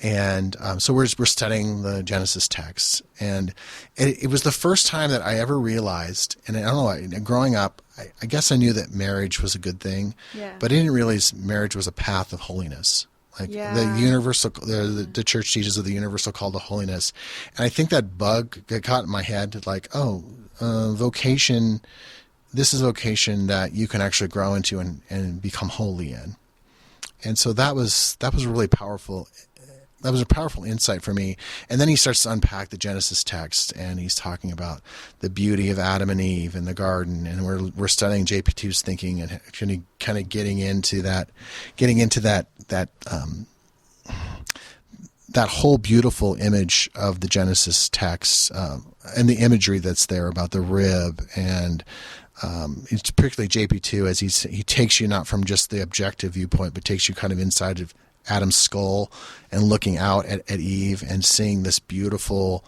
And so we're studying the Genesis text, and it was the first time that I ever realized, and I don't know, growing up, I guess I knew that marriage was a good thing, but I didn't realize marriage was a path of holiness. Like the universal, the church teaches of the universal call to holiness, and I think that bug got caught in my head, like, vocation. This is vocation that you can actually grow into and become holy in, and so that was really powerful. That was a powerful insight for me. And then he starts to unpack the Genesis text, and he's talking about the beauty of Adam and Eve in the garden. And we're studying JP2's thinking and kind of getting into that whole beautiful image of the Genesis text, and the imagery that's there about the rib, and it's particularly JP2 as he takes you not from just the objective viewpoint, but takes you kind of inside of Adam's skull and looking out at Eve and seeing this beautiful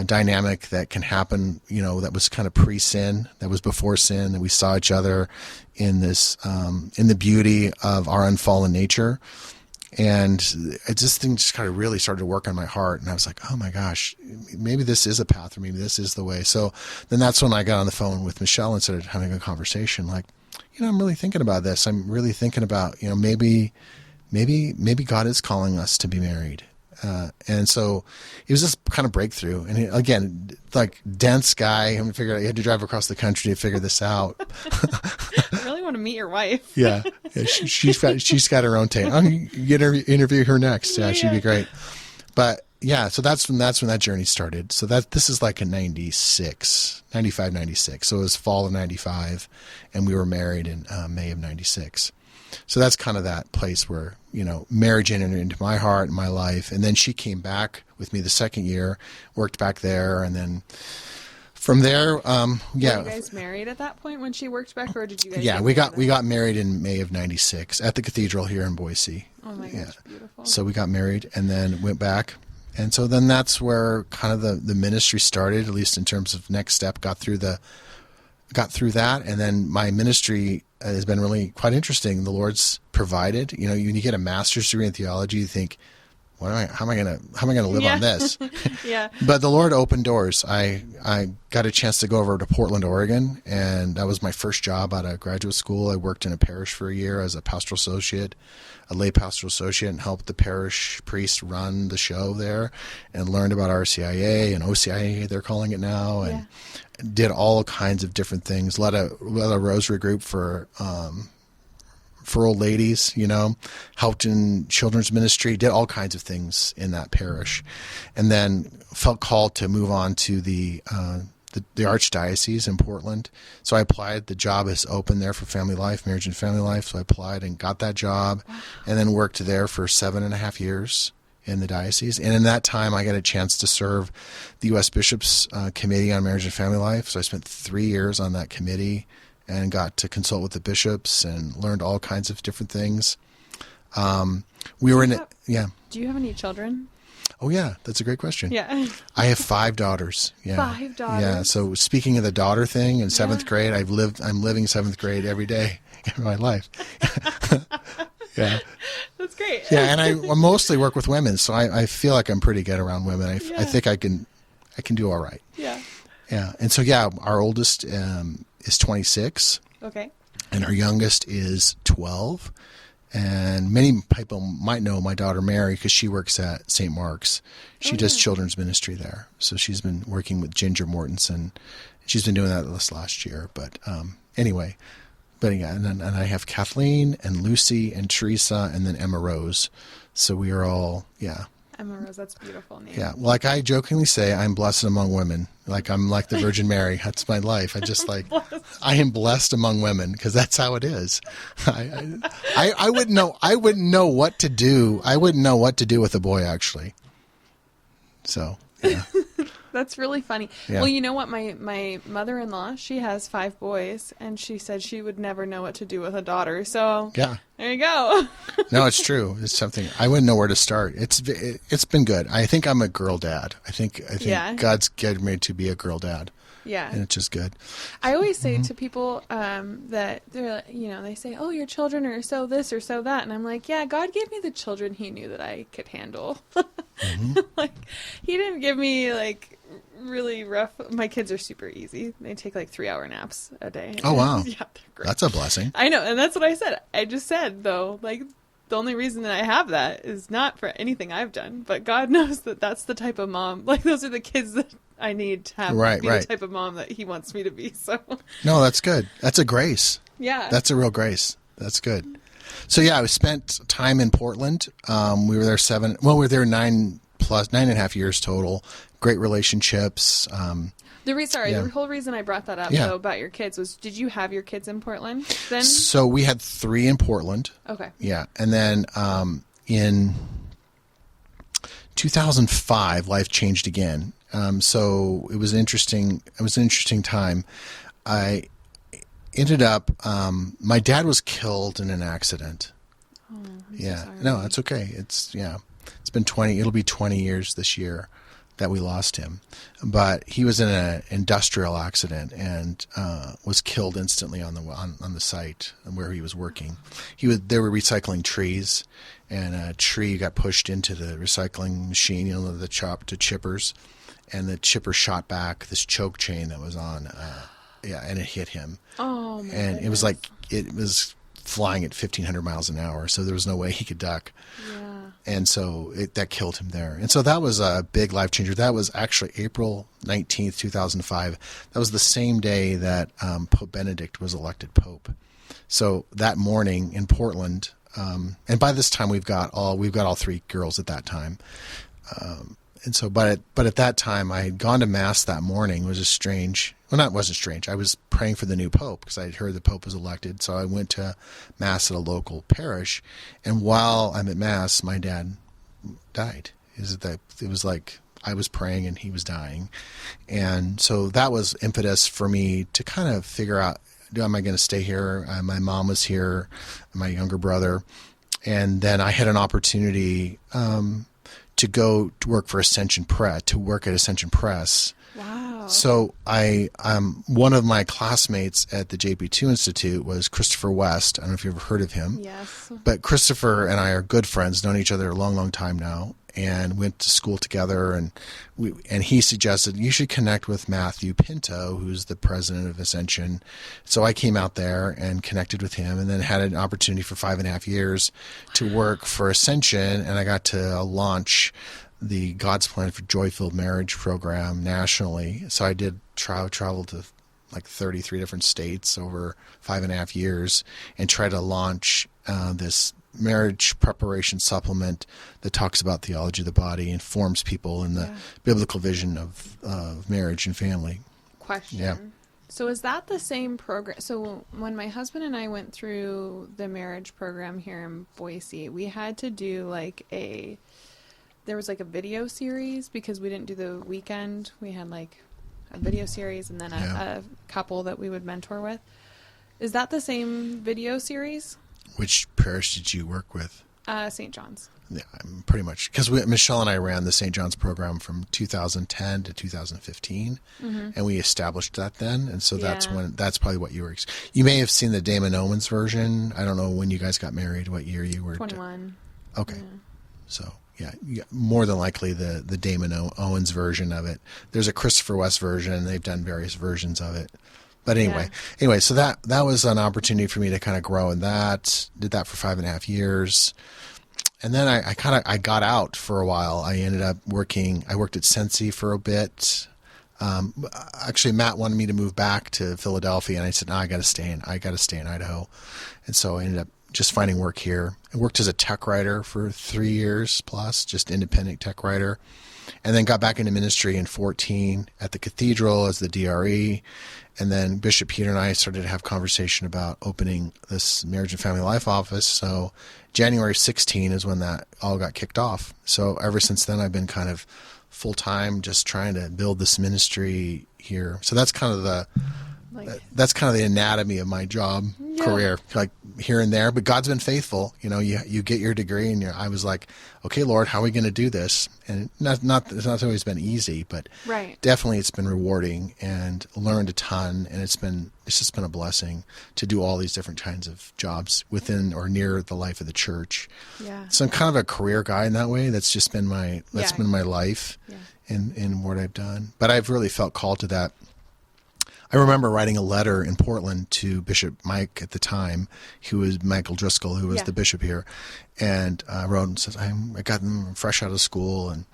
dynamic that can happen, that was kind of pre-sin, that was before sin, that we saw each other in this, in the beauty of our unfallen nature. And this thing just kind of really started to work on my heart. And I was like, oh my gosh, maybe this is a path for me. Maybe this is the way. So then that's when I got on the phone with Michelle and started having a conversation like, I'm really thinking about this. I'm really thinking about, maybe God is calling us to be married. And so it was this kind of breakthrough. And again, like, dense guy, he had to drive across the country to figure this out. I really want to meet your wife. Yeah. She's got her own take. You interview her next. Yeah, she'd be great. But yeah, so that's when that journey started. So this is like in 95, 96. So it was fall of 95, and we were married in May of 96. So that's kind of that place where, marriage entered into my heart and my life. And then she came back with me the second year, worked back there. And then from there, Were you guys married at that point when she worked back, or did you guys? Yeah, we got married in May of 96 at the cathedral here in Boise. Oh my gosh, beautiful. So we got married and then went back. And so then that's where kind of the ministry started, at least in terms of next step, got through that. And then my ministry has been really quite interesting. The Lord's provided, when you get a master's degree in theology, you think, how am I going to live on this? Yeah. But the Lord opened doors. I got a chance to go over to Portland, Oregon, and that was my first job out of graduate school. I worked in a parish for a year as a pastoral associate, a lay pastoral associate, and helped the parish priest run the show there, and learned about RCIA and OCIA, they're calling it now, and did all kinds of different things. Led a rosary group for old ladies, helped in children's ministry, did all kinds of things in that parish, and then felt called to move on to the Archdiocese in Portland. So I applied. The job is open there for family life, marriage and family life. So I applied and got that job, and then worked there for 7.5 years in the diocese. And in that time, I got a chance to serve the U.S. Bishops' Committee on Marriage and Family Life. So I spent 3 years on that committee and got to consult with the bishops and learned all kinds of different things. Do you have any children? Oh, yeah. That's a great question. Yeah. I have 5 daughters. Yeah. 5 daughters. Yeah. So speaking of the daughter thing, in 7th grade, I'm living 7th grade every day in my life. Yeah. That's great. Yeah. And I mostly work with women, so I feel like I'm pretty good around women. I think I can do all right. Yeah. Yeah. And so, our oldest is 26. Okay. and her youngest is 12. And many people might know my daughter Mary because she works at St. Mark's. She does children's ministry there. So she's been working with Ginger Mortensen. She's been doing that this last year. But anyway, and I have Kathleen and Lucy and Teresa and then Emma Rose. So we are all, Emma Rose, that's a beautiful name. Yeah, like I jokingly say, I'm blessed among women. Like I'm like the Virgin Mary. That's my life. I just like, I am blessed among women because that's how it is. I wouldn't know. I wouldn't know what to do. I wouldn't know what to do with a boy actually. So yeah. That's really funny. Yeah. Well, you know what? My mother-in-law, she has 5 boys, and she said she would never know what to do with a daughter. So yeah, there you go. No, it's true. It's something I wouldn't know where to start. It's been good. I think I'm a girl dad. I think God's getting me to be a girl dad. Yeah, and it's just good. I always say to people that they're, they say, "Oh, your children are so this or so that," and I'm like, "Yeah, God gave me the children He knew that I could handle." Like, He didn't give me like really rough. My kids are super easy. They take like 3-hour naps a day. Oh wow, yeah, they're great. That's a blessing. I know, and that's what I said. I just said though, like, the only reason that I have that is not for anything I've done, but God knows that that's the type of mom. Like, those are the kids that I need to have be the type of mom that He wants me to be. So no, that's good. That's a grace. Yeah, that's a real grace. That's good. So yeah, I spent time in Portland. We were there 9.5 years total. Great relationships. The whole reason I brought that up though about your kids was, did you have your kids in Portland then? So we had 3 in Portland. Okay. Yeah, and then in 2005, life changed again. So it was interesting. It was an interesting time. I ended up. My dad was killed in an accident. Oh, I'm so sorry. No, it's okay. It's been 20. It'll be 20 years this year that we lost him. But he was in an industrial accident and was killed instantly on the site where he was working. They were recycling trees, and a tree got pushed into the recycling machine, the chippers, and the chipper shot back this choke chain that was on, and it hit him. Oh, my And goodness. it was like, it was flying at 1,500 miles an hour, so there was no way he could duck. Yeah. And so that killed him there. And so that was a big life changer. That was actually April 19th, 2005. That was the same day that Pope Benedict was elected Pope. So that morning in Portland, and by this time we've got all 3 girls at that time. And so, but at that time I had gone to Mass that morning. It was just strange. Well, it wasn't strange. I was praying for the new Pope because I had heard the Pope was elected. So I went to Mass at a local parish. And while I'm at Mass, my dad died. It was like I was praying and he was dying. And so that was impetus for me to kind of figure out, am I going to stay here? My mom was here, my younger brother. And then I had an opportunity to go to work for Ascension Press, Ascension Press. Wow. So one of my classmates at the JP2 Institute was Christopher West. I don't know if you've ever heard of him. Yes. But Christopher and I are good friends, known each other a long, long time now, and went to school together. And he suggested you should connect with Matthew Pinto, who's the president of Ascension. So I came out there and connected with him, and then had an opportunity for 5.5 years to work for Ascension, and I got to launch the God's Plan for Joy-Filled Marriage program nationally. So I did travel to like 33 different states over 5.5 years and try to launch this marriage preparation supplement that talks about theology of the body, informs people in the biblical vision of marriage and family. Question. Yeah. So is that the same program? So when my husband and I went through the marriage program here in Boise, we had to do there was like a video series because we didn't do the weekend. We had like a video series and then a couple that we would mentor with. Is that the same video series? Which parish did you work with? St. John's. Yeah, pretty much. Because Michelle and I ran the St. John's program from 2010 to 2015, and we established that then. And so that's probably what you were. You may have seen the Damon Owens version. I don't know when you guys got married, what year you were. 21. Okay. Yeah. So, more than likely the Damon Owens version of it. There's a Christopher West version. They've done various versions of it. But anyway, so that was an opportunity for me to kind of grow in that. Did that for 5.5 years. And then I got out for a while. I ended up I worked at Sensi for a bit. Actually, Matt wanted me to move back to Philadelphia, and I said, no, I got to stay in Idaho. And so I ended up just finding work here. I worked as a tech writer for 3 years plus, just independent tech writer. And then got back into ministry in 2014 at the cathedral as the DRE. And then Bishop Peter and I started to have conversation about opening this marriage and family life office. So January 16 is when that all got kicked off. So ever since then, I've been kind of full-time just trying to build this ministry here. So that's kind of the anatomy of my job career, like here and there. But God's been faithful. You get your degree, and I was like, okay, Lord, how are we going to do this? And it's not always been easy, but definitely it's been rewarding and learned a ton. And it's just been a blessing to do all these different kinds of jobs within or near the life of the church. Yeah. So I'm kind of a career guy in that way. That's just been my life in what I've done. But I've really felt called to that. I remember writing a letter in Portland to Bishop Mike at the time, who was Michael Driscoll, who was the bishop here, and I wrote and says, I got them fresh out of school, and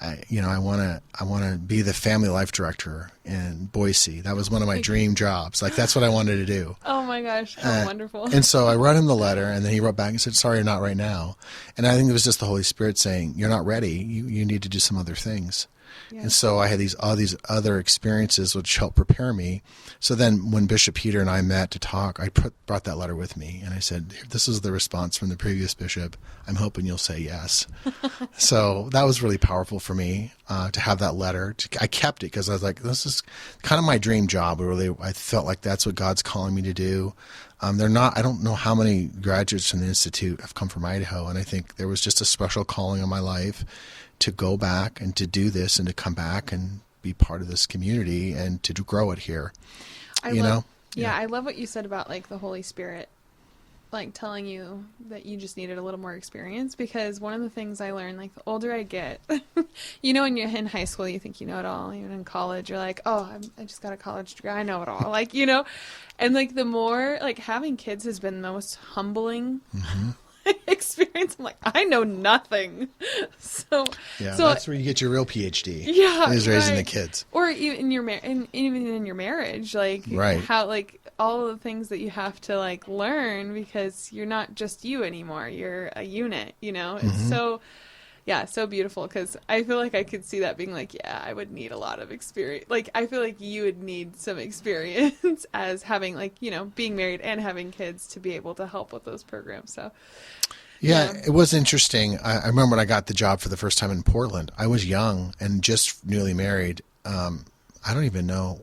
I want to be the family life director in Boise. That was one of my dream jobs. Like that's what I wanted to do. Oh my gosh, how wonderful! And so I wrote him the letter, and then he wrote back and said, "Sorry, not right now." And I think it was just the Holy Spirit saying, "You're not ready. You need to do some other things." Yeah. And so I had all these other experiences which helped prepare me. So then when Bishop Peter and I met to talk, I brought that letter with me. And I said, this is the response from the previous bishop. I'm hoping you'll say yes. So that was really powerful for me to have that letter. I kept it because I was like, this is kind of my dream job. I felt like that's what God's calling me to do. I don't know how many graduates from the Institute have come from Idaho. And I think there was just a special calling on my life to go back and to do this and to come back and be part of this community and to grow it here. I love what you said about like the Holy Spirit, like telling you that you just needed a little more experience, because one of the things I learned, like the older I get, when you're in high school, you think you know it all. Even in college, you're like, oh, I just got a college degree. I know it all. Like, and like the more like having kids has been the most humbling experience. I'm like, I know nothing. So that's where you get your real PhD. Yeah, is raising the kids, or even in your even in your marriage, like how like all of the things that you have to like learn, because you're not just you anymore. You're a unit. It's so beautiful, because I feel like I could see that being like, I would need a lot of experience. Like, I feel like you would need some experience as having like, being married and having kids to be able to help with those programs. So, it was interesting. I remember when I got the job for the first time in Portland, I was young and just newly married. I don't even know.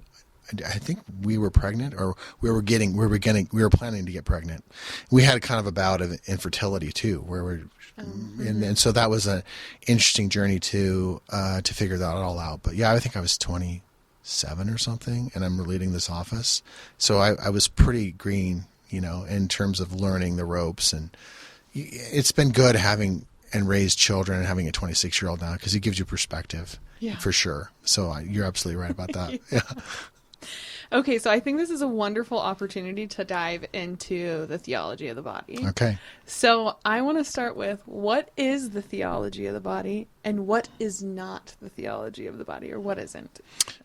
I think we were pregnant, or we were planning to get pregnant. We had kind of a bout of infertility too, where we're, and so that was an interesting journey to figure that all out. But I think I was 27 or something, and I'm leading this office. So I was pretty green, in terms of learning the ropes. And it's been good having and raised children and having a 26-year-old now, because it gives you perspective for sure. So you're absolutely right about that. Yeah. Okay, so I think this is a wonderful opportunity to dive into the theology of the body. Okay. So I want to start with, what is the theology of the body, and what is not the theology of the body, or what isn't?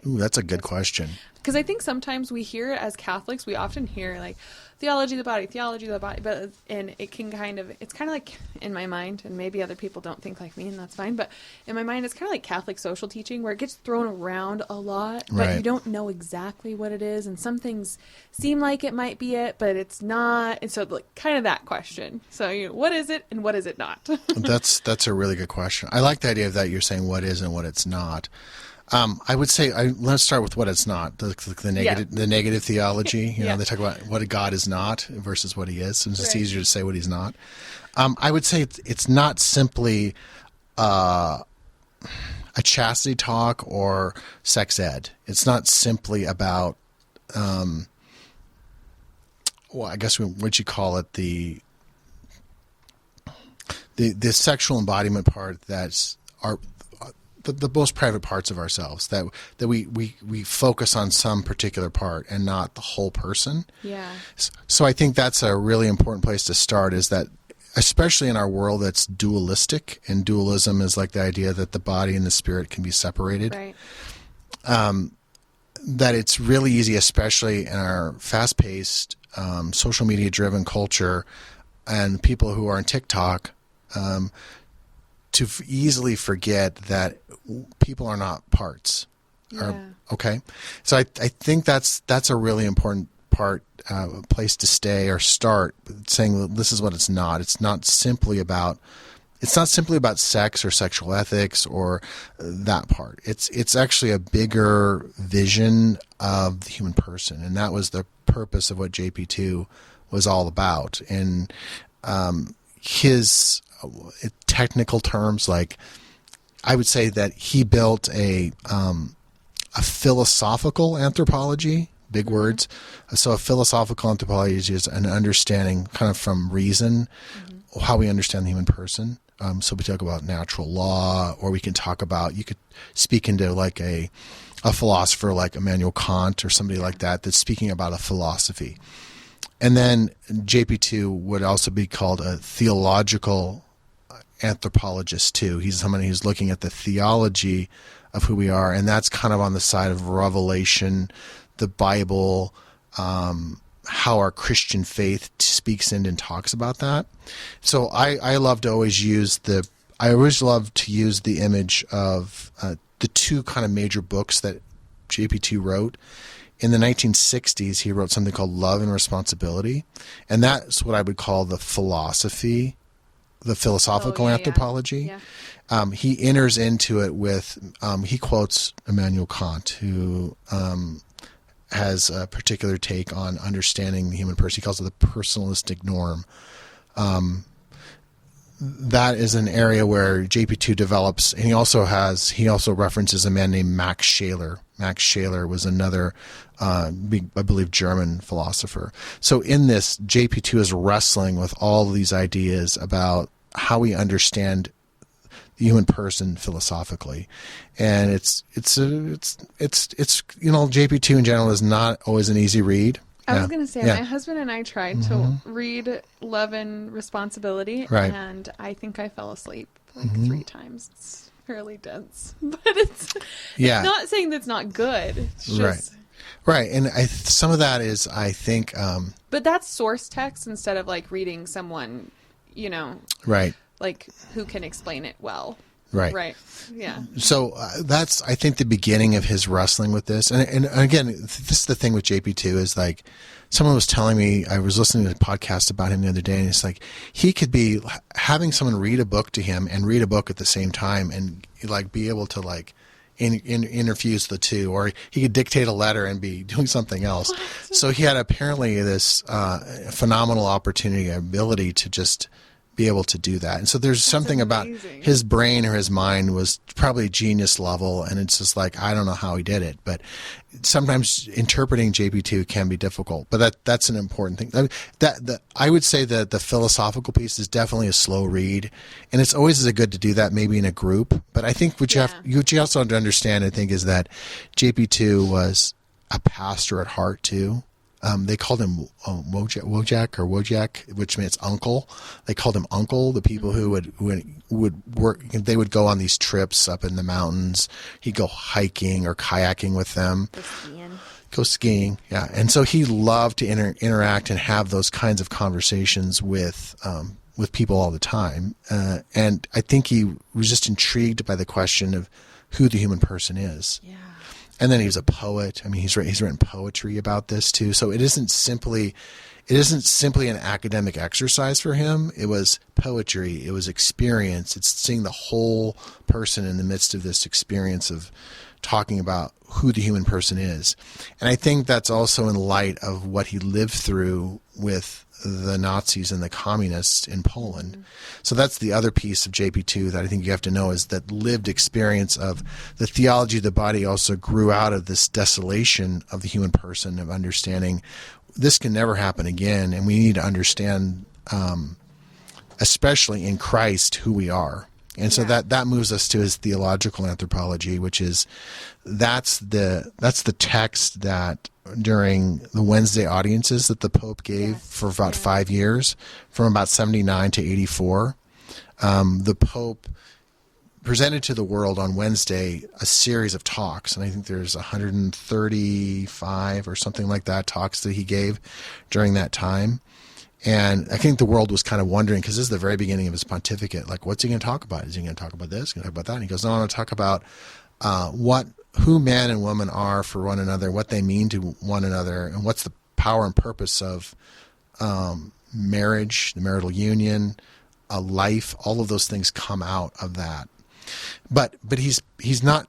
Ooh, that's a good question. Because I think sometimes we hear, as Catholics, we often hear like theology of the body, but it can it's kind of like, in my mind, and maybe other people don't think like me, and that's fine, but in my mind, it's kind of like Catholic social teaching, where it gets thrown around a lot, but you don't know exactly what it is, and some things seem like it might be it, but it's not, and so like kind of that question. So what is it, and what is it not? That's a really good question. I like the idea of that you're saying what is and what it's not. I would say, let's start with what it's not, the negative theology. They talk about what God is not versus what he is. So it's just easier to say what he's not. I would say it's not simply a chastity talk or sex ed. It's not simply about, I guess what you call it, the sexual embodiment part. the most private parts of ourselves, that we focus on some particular part and not the whole person. Yeah. So I think that's a really important place to start, is that especially in our world that's dualistic, and dualism is like the idea that the body and the spirit can be separated. Right. That it's really easy, especially in our fast-paced, social media-driven culture and people who are on TikTok, to easily forget that people are not parts. Yeah. Okay? So I think that's a really important place to stay or start, saying that this is what it's not. It's not simply about sex or sexual ethics or that part. It's actually a bigger vision of the human person, and that was the purpose of what JP2 was all about. And his technical terms, like, I would say that he built a philosophical anthropology. Big words. So a philosophical anthropology is an understanding kind of from reason, how we understand the human person. So we talk about natural law, or we can talk about, you could speak into like a philosopher like Immanuel Kant or somebody like that that's speaking about a philosophy. And then JP2 would also be called a theological anthropologist too. He's somebody who's looking at the theology of who we are, and that's kind of on the side of revelation, the Bible, how our Christian faith speaks in and talks about that. So I love to always use the image of the two kind of major books that JP2 wrote. In the 1960s, he wrote something called Love and Responsibility, and that's what I would call the philosophical anthropology. Yeah. He enters into it with, he quotes Immanuel Kant, who has a particular take on understanding the human person. He calls it the personalistic norm. That is an area where JP2 develops, and he also references a man named Max Scheler. Max Scheler was another, I believe, German philosopher. So in this, JP2 is wrestling with all these ideas about how we understand the human person philosophically, and it's JP2 in general is not always an easy read. I was going to say, my husband and I tried to read Love and Responsibility, and I think I fell asleep like 3 times. It's fairly dense, but it's not saying that's not good. It's just... Right. And some of that is, I think... but that's source text instead of like reading someone, like who can explain it well. Right. Yeah. So that's, I think, the beginning of his wrestling with this. And again, this is the thing with JP2 is like, someone was telling me, I was listening to a podcast about him the other day, and it's like, he could be having someone read a book to him and read a book at the same time, and like be able to like interfuse the two, or he could dictate a letter and be doing something else. What? So he had apparently this phenomenal ability to just be able to do that. And so there's something about his brain or his mind was probably genius level, and it's just like, I don't know how he did it, but sometimes interpreting JP2 can be difficult, but that's an important thing. I would say that the philosophical piece is definitely a slow read, and it's always good to do that maybe in a group. But I think what you also have to understand, I think, is that JP2 was a pastor at heart too. They called him Wojak, which means uncle. They called him uncle. The people who would work, they would go on these trips up in the mountains. He'd go hiking or kayaking with them. Go skiing, yeah. And so he loved to interact and have those kinds of conversations with people all the time. And I think he was just intrigued by the question of who the human person is. Yeah. And then he was a poet. I mean, he's written poetry about this too. So it isn't simply an academic exercise for him. It was poetry. It was experience. It's seeing the whole person in the midst of this experience of talking about who the human person is. And I think that's also in light of what he lived through with the Nazis and the communists in Poland. Mm-hmm. So that's the other piece of JP2 that I think you have to know, is that lived experience of the theology of the body also grew out of this desolation of the human person, of understanding this can never happen again, and we need to understand, especially in Christ, who we are. And so that moves us to his theological anthropology, which is that's the text that during the Wednesday audiences that the Pope gave for about 5 years, from about 79 to 84, the Pope presented to the world on Wednesday a series of talks, and I think there's 135 or something like that talks that he gave during that time. And I think the world was kind of wondering, because this is the very beginning of his pontificate, like, what's he going to talk about? Is he going to talk about this? Going to talk about that? And he goes, no, I want to talk about who man and woman are for one another, what they mean to one another, and what's the power and purpose of marriage, the marital union, life. All of those things come out of that. But he's not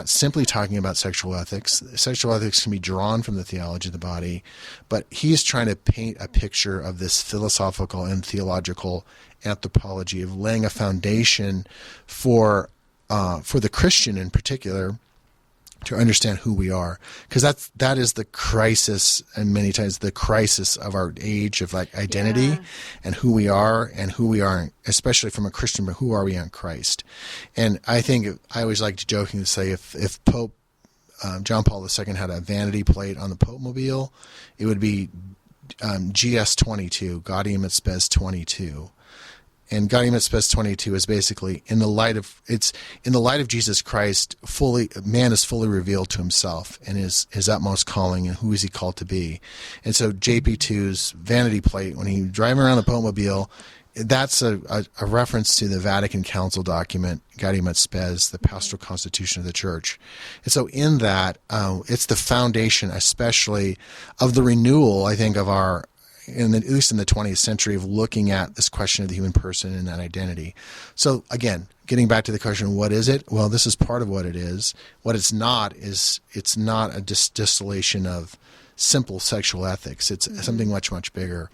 simply talking about sexual ethics. Sexual ethics can be drawn from the theology of the body, but he's trying to paint a picture of this philosophical and theological anthropology of laying a foundation for the Christian in particular to understand who we are, because that is the crisis, and many times the crisis of our age, of like identity and who we are, especially from a Christian, but who are we in Christ? And I think I always like to jokingly say, if Pope John Paul II had a vanity plate on the Pope Mobile, it would be GS22, Gaudium et Spes 22. And Gaudium et Spes 22 is basically in the light of Jesus Christ, man is fully revealed to himself and his utmost calling, and who is he called to be. And so JP2's vanity plate, when he's driving around the Pope Mobile, that's a reference to the Vatican Council document, Gaudium et Spes, the pastoral constitution of the church. And so in that, it's the foundation, especially of the renewal, I think, of our, at least in the 20th century, of looking at this question of the human person and that identity. So again, getting back to the question, what is it? Well, this is part of what it is. What it's not is, it's not a distillation of simple sexual ethics. It's something much, much bigger.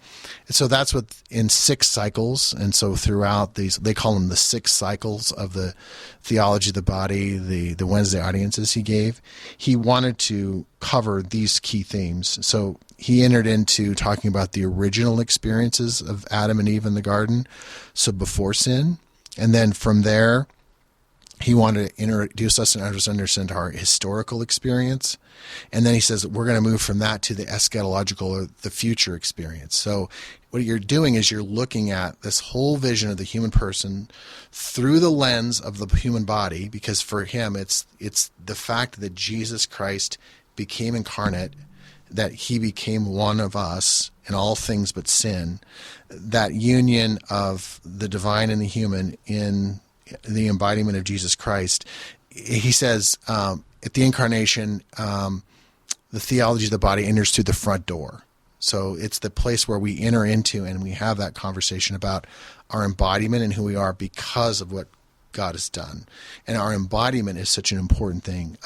And so that's what, in 6 cycles, and so throughout these, they call them the 6 cycles of the theology of the body, the Wednesday audiences he gave. He wanted to cover these key themes. So he entered into talking about the original experiences of Adam and Eve in the garden, so before sin. And then from there, he wanted to introduce us and understand our historical experience. And then he says that we're going to move from that to the eschatological, or the future experience. So what you're doing is you're looking at this whole vision of the human person through the lens of the human body, because for him it's the fact that Jesus Christ became incarnate, that he became one of us in all things but sin, that union of the divine and the human in the embodiment of Jesus Christ. He says at the incarnation, the theology of the body enters through the front door. So it's the place where we enter into and we have that conversation about our embodiment and who we are because of what God has done. And our embodiment is such an important thing.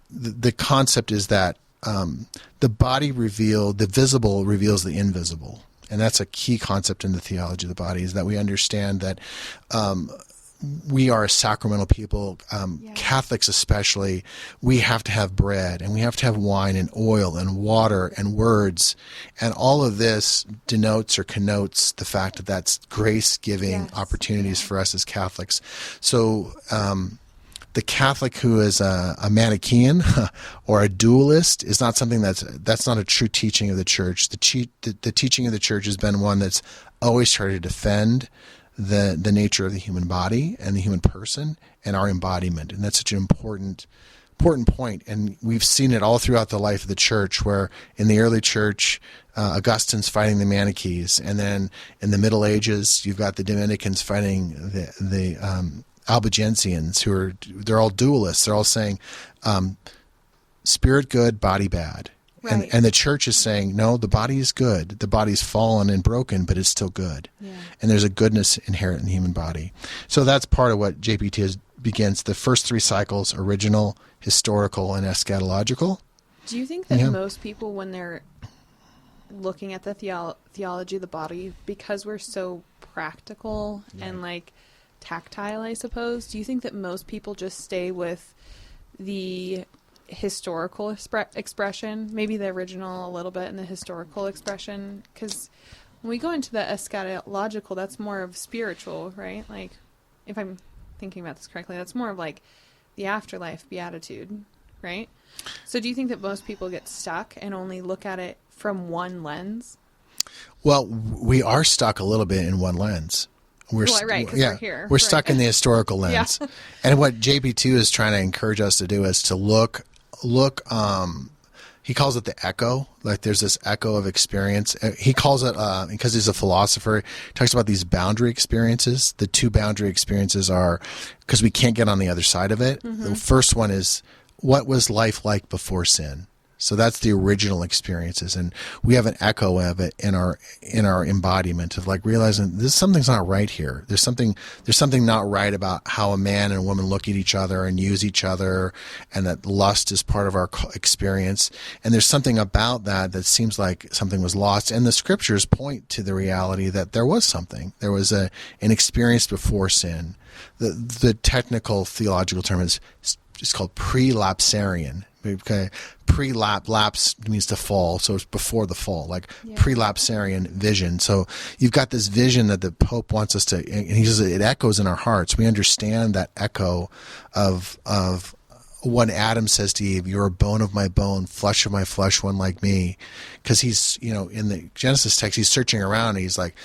The concept is that the body the visible reveals the invisible. And that's a key concept in the theology of the body, is that we understand that we are a sacramental people, Catholics especially. We have to have bread, and we have to have wine and oil and water and words. And all of this denotes or connotes the fact that that's grace-giving opportunities for us as Catholics. So the Catholic who is a Manichaean or a dualist is not something that's not a true teaching of the Church. The teaching of the Church has been one that's always tried to defend the nature of the human body and the human person and our embodiment. And that's such an important point. And we've seen it all throughout the life of the Church, where in the early Church, Augustine's fighting the Manichees. And then in the Middle Ages, you've got the Dominicans fighting the Albigensians, they're all dualists. They're all saying spirit good, body bad. Right. And the Church is saying, no, the body is good. The body's fallen and broken, but it's still good. Yeah. And there's a goodness inherent in the human body. So that's part of what JPT begins. The first 3 cycles: original, historical, and eschatological. Do you think that most people, when they're looking at the theology of the body, because we're so practical and like tactile, I suppose, do you think that most people just stay with the historical expression, maybe the original a little bit, and the historical expression? Because when we go into the eschatological, that's more of spiritual, right? Like, if I'm thinking about this correctly, that's more of like the afterlife beatitude, right? So do you think that most people get stuck and only look at it from one lens? Well, we are stuck a little bit in one lens. We're we're here. We're stuck in the historical lens. And what JP2 is trying to encourage us to do is to look, he calls it the echo. Like there's this echo of experience. He calls it, because he's a philosopher, he talks about these boundary experiences. The two boundary experiences are, because we can't get on the other side of it. The first one is, what was life like before sin? So that's the original experiences, and we have an echo of it in our embodiment of like realizing this something's not right here. There's something not right about how a man and a woman look at each other and use each other, and that lust is part of our experience. And there's something about that seems like something was lost. And the scriptures point to the reality that there was something. There was an experience before sin. The technical theological term is called prelapsarian. Okay, lapse means to fall, so it's before the fall, like prelapsarian vision. So you've got this vision that the Pope wants us to, and he says it echoes in our hearts. We understand that echo of when Adam says to Eve, "You're a bone of my bone, flesh of my flesh, one like me," because he's, in the Genesis text, he's searching around and he's like,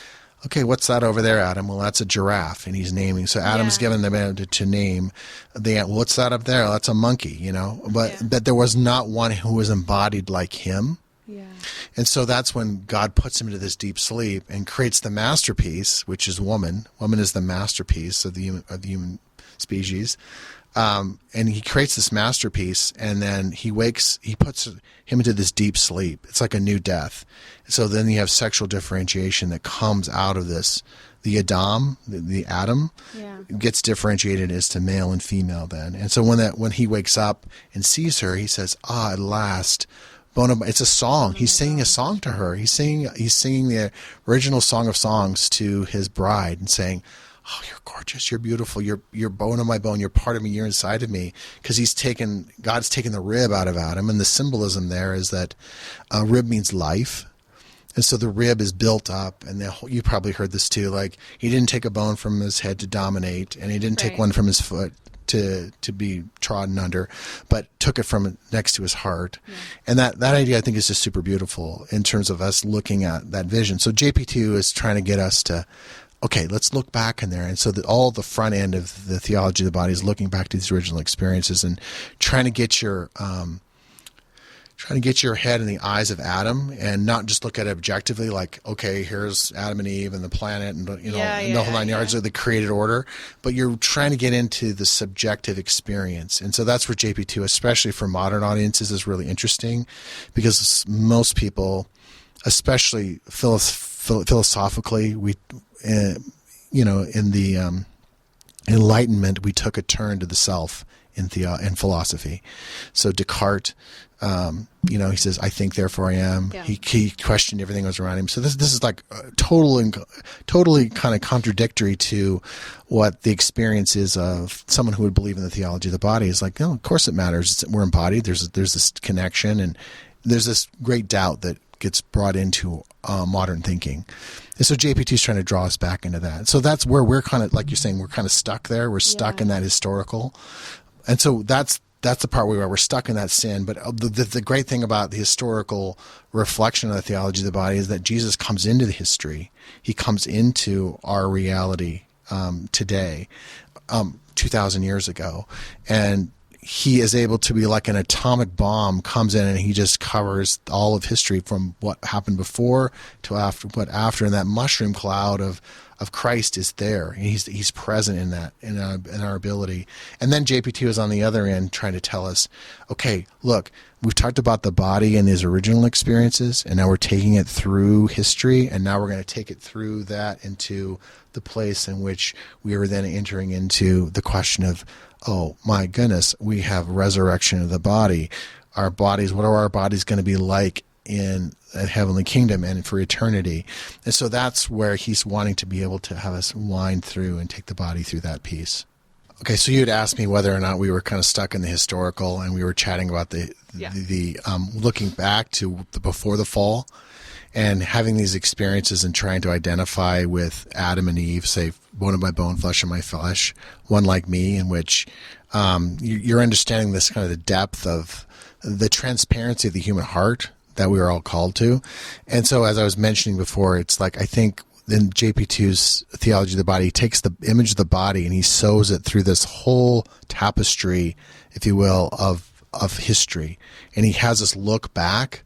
okay, what's that over there, Adam? Well, that's a giraffe, and he's naming. So Adam's given the man to name the ant. What's that up there? That's a monkey, But there was not one who was embodied like him. Yeah. And so that's when God puts him into this deep sleep and creates the masterpiece, which is woman. Woman is the masterpiece of the human species. And he creates this masterpiece, and then he puts him into this deep sleep. It's like a new death. So then you have sexual differentiation that comes out of this. The Adam gets differentiated as to male and female then. And so when he wakes up and sees her, he says, at last. It's a song. He's singing a song to her. He's singing the original Song of Songs to his bride and saying, "Oh, you're gorgeous. You're beautiful. You're bone of my bone. You're part of me. You're inside of me." Because God's taken the rib out of Adam, and the symbolism there is that rib means life, and so the rib is built up. And you probably heard this too. Like he didn't take a bone from his head to dominate, and he didn't take one from his foot to be trodden under, but took it from next to his heart. Yeah. And that idea I think is just super beautiful in terms of us looking at that vision. So JP2 is trying to get us to, okay, let's look back in there. And so that all the front end of the theology of the body is looking back to these original experiences and trying to get your head in the eyes of Adam and not just look at it objectively like, okay, here's Adam and Eve and the planet and the whole nine yards of the created order, but you're trying to get into the subjective experience. And so that's where JP2, especially for modern audiences, is really interesting, because most people, especially philosophically, we in the Enlightenment, we took a turn to the self in philosophy. So Descartes, he says, "I think, therefore I am." Yeah. He questioned everything that was around him. So this is like totally kind of contradictory to what the experience is of someone who would believe in the theology of the body. Is like, of course it matters. We're embodied. There's this connection, and there's this great doubt that gets brought into modern thinking. And so JP2 is trying to draw us back into that. So that's where we're kind of, like you're saying, we're kind of stuck there. We're stuck in that historical. And so that's the part where we're stuck in that sin. But the great thing about the historical reflection of the theology of the body is that Jesus comes into the history. He comes into our reality today, 2,000 years ago. And he is able to be like an atomic bomb, comes in and he just covers all of history from what happened before to after. And that mushroom cloud of Christ is there. And he's present in that, in our ability. And then JP2 is on the other end trying to tell us, okay, look, we've talked about the body and his original experiences, and now we're taking it through history, and now we're going to take it through that into the place in which we are then entering into the question of, oh my goodness, we have resurrection of the body. Our bodies, what are our bodies going to be like in a heavenly kingdom and for eternity? And so that's where he's wanting to be able to have us wind through and take the body through that piece. Okay, so you had asked me whether or not we were kind of stuck in the historical, and we were chatting about the looking back to the before the fall. and having these experiences and trying to identify with Adam and Eve, say, bone of my bone, flesh of my flesh, one like me, in which you're understanding this kind of the depth of the transparency of the human heart that we are all called to. And so, as I was mentioning before, it's like, I think in JP2's Theology of the Body, he takes the image of the body and he sews it through this whole tapestry, if you will, of history. And he has us look back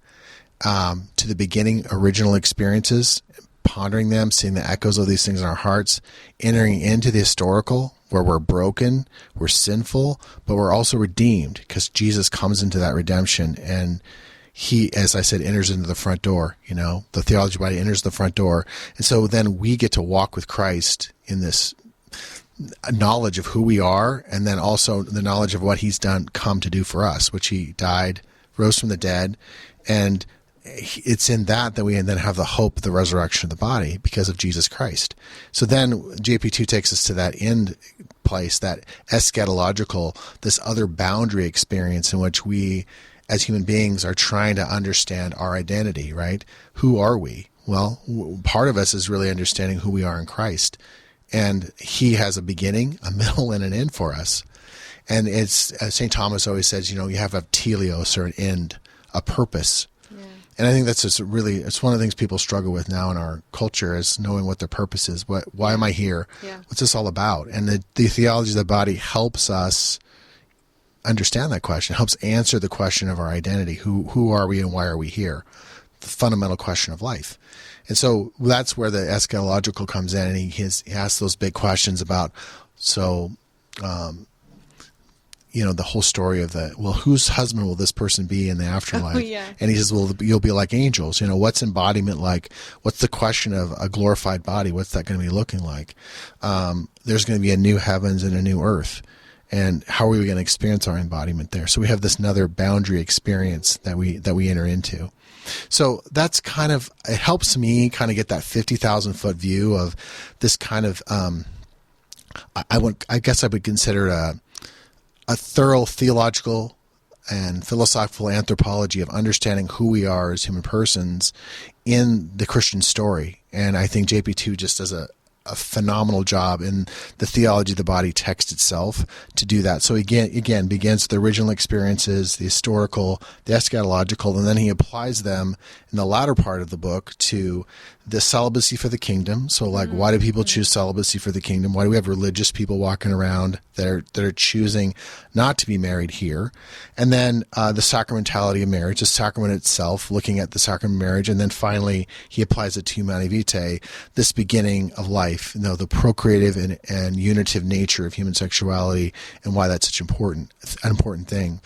to the beginning, original experiences, pondering them, seeing the echoes of these things in our hearts, entering into the historical, where we're broken, we're sinful, but we're also redeemed because Jesus comes into that redemption, and he, as I said, enters into the front door. The theology of the body enters the front door. And so then we get to walk with Christ in this knowledge of who we are, and then also the knowledge of what he's done, come to do for us, which he died, rose from the dead, and it's in that we then have the hope of the resurrection of the body because of Jesus Christ. So then JP2 takes us to that end place, that eschatological, this other boundary experience in which we as human beings are trying to understand our identity, right? Who are we? Well, part of us is really understanding who we are in Christ. And he has a beginning, a middle, and an end for us. And it's, as St. Thomas always says, you have a teleos, or an end, a purpose. Yeah. And I think that's just it's one of the things people struggle with now in our culture, is knowing what their purpose is. Why am I here? Yeah. What's this all about? And the theology of the body helps us understand that question, helps answer the question of our identity. Who are we and why are we here? The fundamental question of life. And so that's where the eschatological comes in, and he asks those big questions about, the whole story of whose husband will this person be in the afterlife? Oh, yeah. And he says, well, you'll be like angels. What's embodiment like? What's the question of a glorified body? What's that going to be looking like? There's going to be a new heavens and a new earth. And how are we going to experience our embodiment there? So we have this another boundary experience that we enter into. So that's it helps me kind of get that 50,000 foot view of this kind of, I guess I would consider a thorough theological and philosophical anthropology of understanding who we are as human persons in the Christian story. And I think JP2 just does a phenomenal job in the Theology of the Body text itself to do that. So again begins with the original experiences, the historical, the eschatological, and then he applies them in the latter part of the book to the celibacy for the kingdom. So why do people choose celibacy for the kingdom? Why do we have religious people walking around that are choosing not to be married here? And then the sacramentality of marriage, the sacrament itself, looking at the sacrament of marriage. And then finally, he applies it to Humanae Vitae, this beginning of life, the procreative and unitive nature of human sexuality, and why that's such an important thing.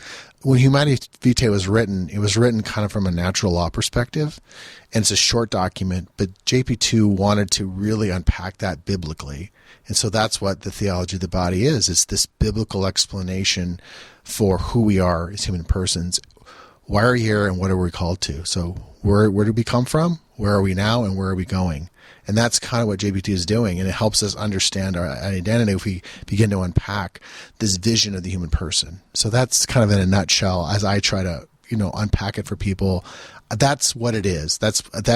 When Humanae Vitae was written, it was written kind of from a natural law perspective, and it's a short document, but JP2 wanted to really unpack that biblically. And so that's what the Theology of the Body is. It's this biblical explanation for who we are as human persons. Why are we here and what are we called to? So where did we come from? Where are we now and where are we going? And that's kind of what JP2 is doing, and it helps us understand our identity if we begin to unpack this vision of the human person. So that's kind of in a nutshell, as I try to, unpack it for people. That's what it is. I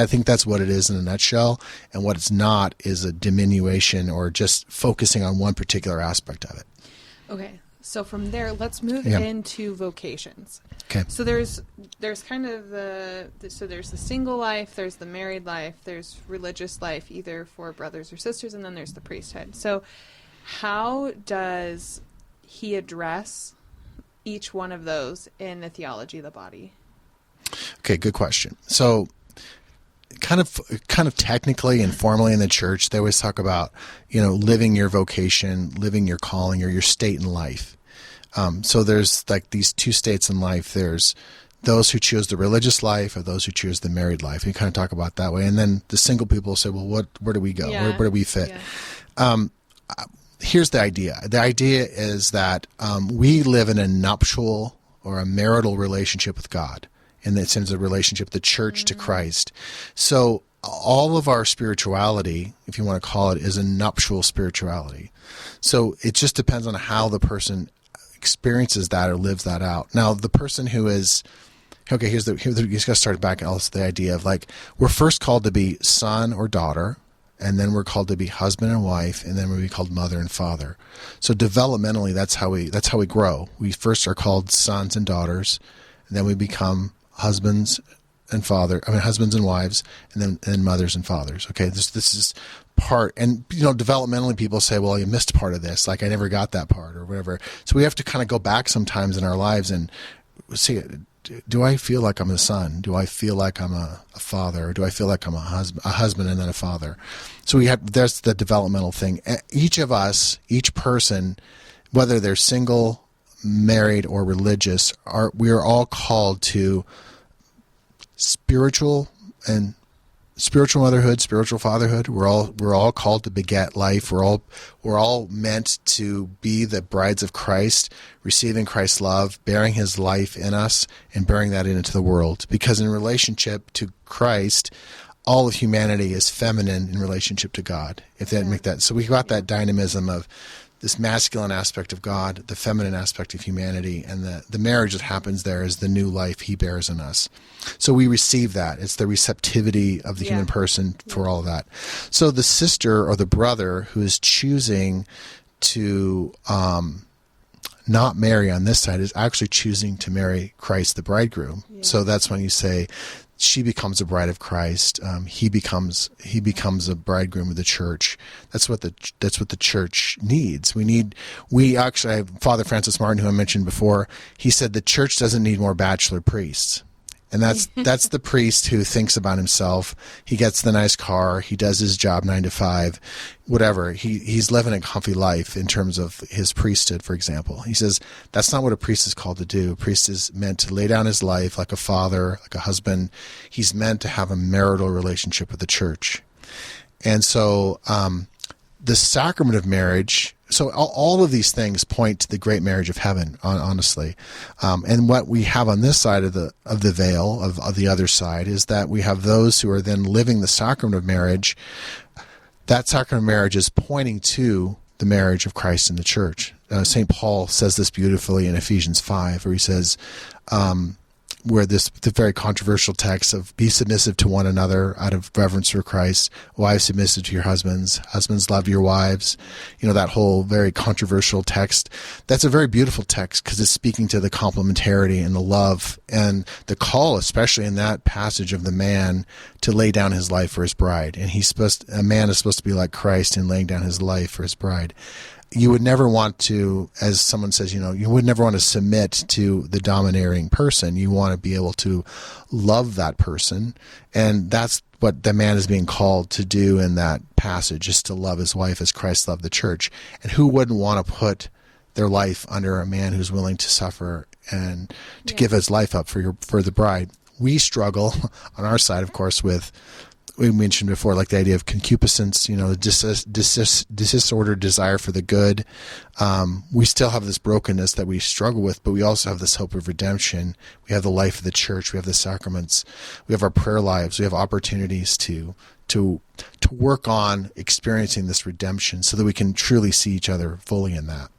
think that's what it is in a nutshell, and what it's not is a diminution or just focusing on one particular aspect of it. Okay. So from there, let's move into vocations. Okay. So there's kind of there's the single life, there's the married life, there's religious life, either for brothers or sisters, and then there's the priesthood. So how does he address each one of those in the Theology of the Body? Okay, good question. So kind of technically and formally in the church, they always talk about, living your vocation, living your calling, or your state in life. So there's these two states in life. There's those who choose the religious life or those who choose the married life. You kind of talk about that way. And then the single people say, well, where do we go? Yeah. Where do we fit? Yeah. Here's the idea. The idea is that we live in a nuptial or a marital relationship with God, in the sense of relationship, the church to Christ. So all of our spirituality, if you want to call it, is a nuptial spirituality. So it just depends on how the person experiences that or lives that out. Now, the person who is Okay, you just got to start back and also the idea of like, we're first called to be son or daughter, and then we're called to be husband and wife, and then we'll be called mother and father. So developmentally, that's how we grow. We first are called sons and daughters, and then we become husbands and wives, and then mothers and fathers. Okay, this is part, and developmentally people say, well, you missed part of this, like I never got that part or whatever. So we have to kind of go back sometimes in our lives and see, do I feel like I'm a son? Do I feel like I'm a father? Or do I feel like I'm a husband and then a father? So there's the developmental thing. Each of us, each person, whether they're single, married, or religious, we are all called to spiritual motherhood, spiritual fatherhood. We're all called to beget life. We're all meant to be the brides of Christ, receiving Christ's love, bearing his life in us, and bearing that into the world. Because in relationship to Christ, all of humanity is feminine in relationship to God. If they make that, so we got that dynamism of this masculine aspect of God, the feminine aspect of humanity, and the marriage that happens there is the new life he bears in us. So we receive that. It's the receptivity of the human person for all of that. So the sister or the brother who is choosing to not marry on this side is actually choosing to marry Christ the bridegroom. Yeah. So that's when you say she becomes a bride of Christ. He becomes a bridegroom of the church. That's what the church needs. We actually, Father Francis Martin, who I mentioned before, he said the church doesn't need more bachelor priests. And that's the priest who thinks about himself. He gets the nice car. He does his job 9 to 5, whatever. He's living a comfy life in terms of his priesthood, for example. He says that's not what a priest is called to do. A priest is meant to lay down his life like a father, like a husband. He's meant to have a marital relationship with the church. And so the sacrament of marriage, so all of these things point to the great marriage of heaven, honestly. And what we have on this side of the veil, of the other side, is that we have those who are then living the sacrament of marriage. That sacrament of marriage is pointing to the marriage of Christ and the church. St. Paul says this beautifully in Ephesians 5, where he says, where the very controversial text of be submissive to one another out of reverence for Christ, wives submissive to your husbands, husbands love your wives, that whole very controversial text. That's a very beautiful text because it's speaking to the complementarity and the love and the call, especially in that passage of the man to lay down his life for his bride. And a man is supposed to be like Christ in laying down his life for his bride. You would never want to, as someone says, you would never want to submit to the domineering person. You want to be able to love that person. And that's what the man is being called to do in that passage, is to love his wife as Christ loved the church. And who wouldn't want to put their life under a man who's willing to suffer and to give his life up for the bride? We struggle on our side, of course, with, we mentioned before, like the idea of concupiscence, the disordered desire for the good. We still have this brokenness that we struggle with, but we also have this hope of redemption. We have the life of the church. We have the sacraments. We have our prayer lives. We have opportunities to work on experiencing this redemption so that we can truly see each other fully in that.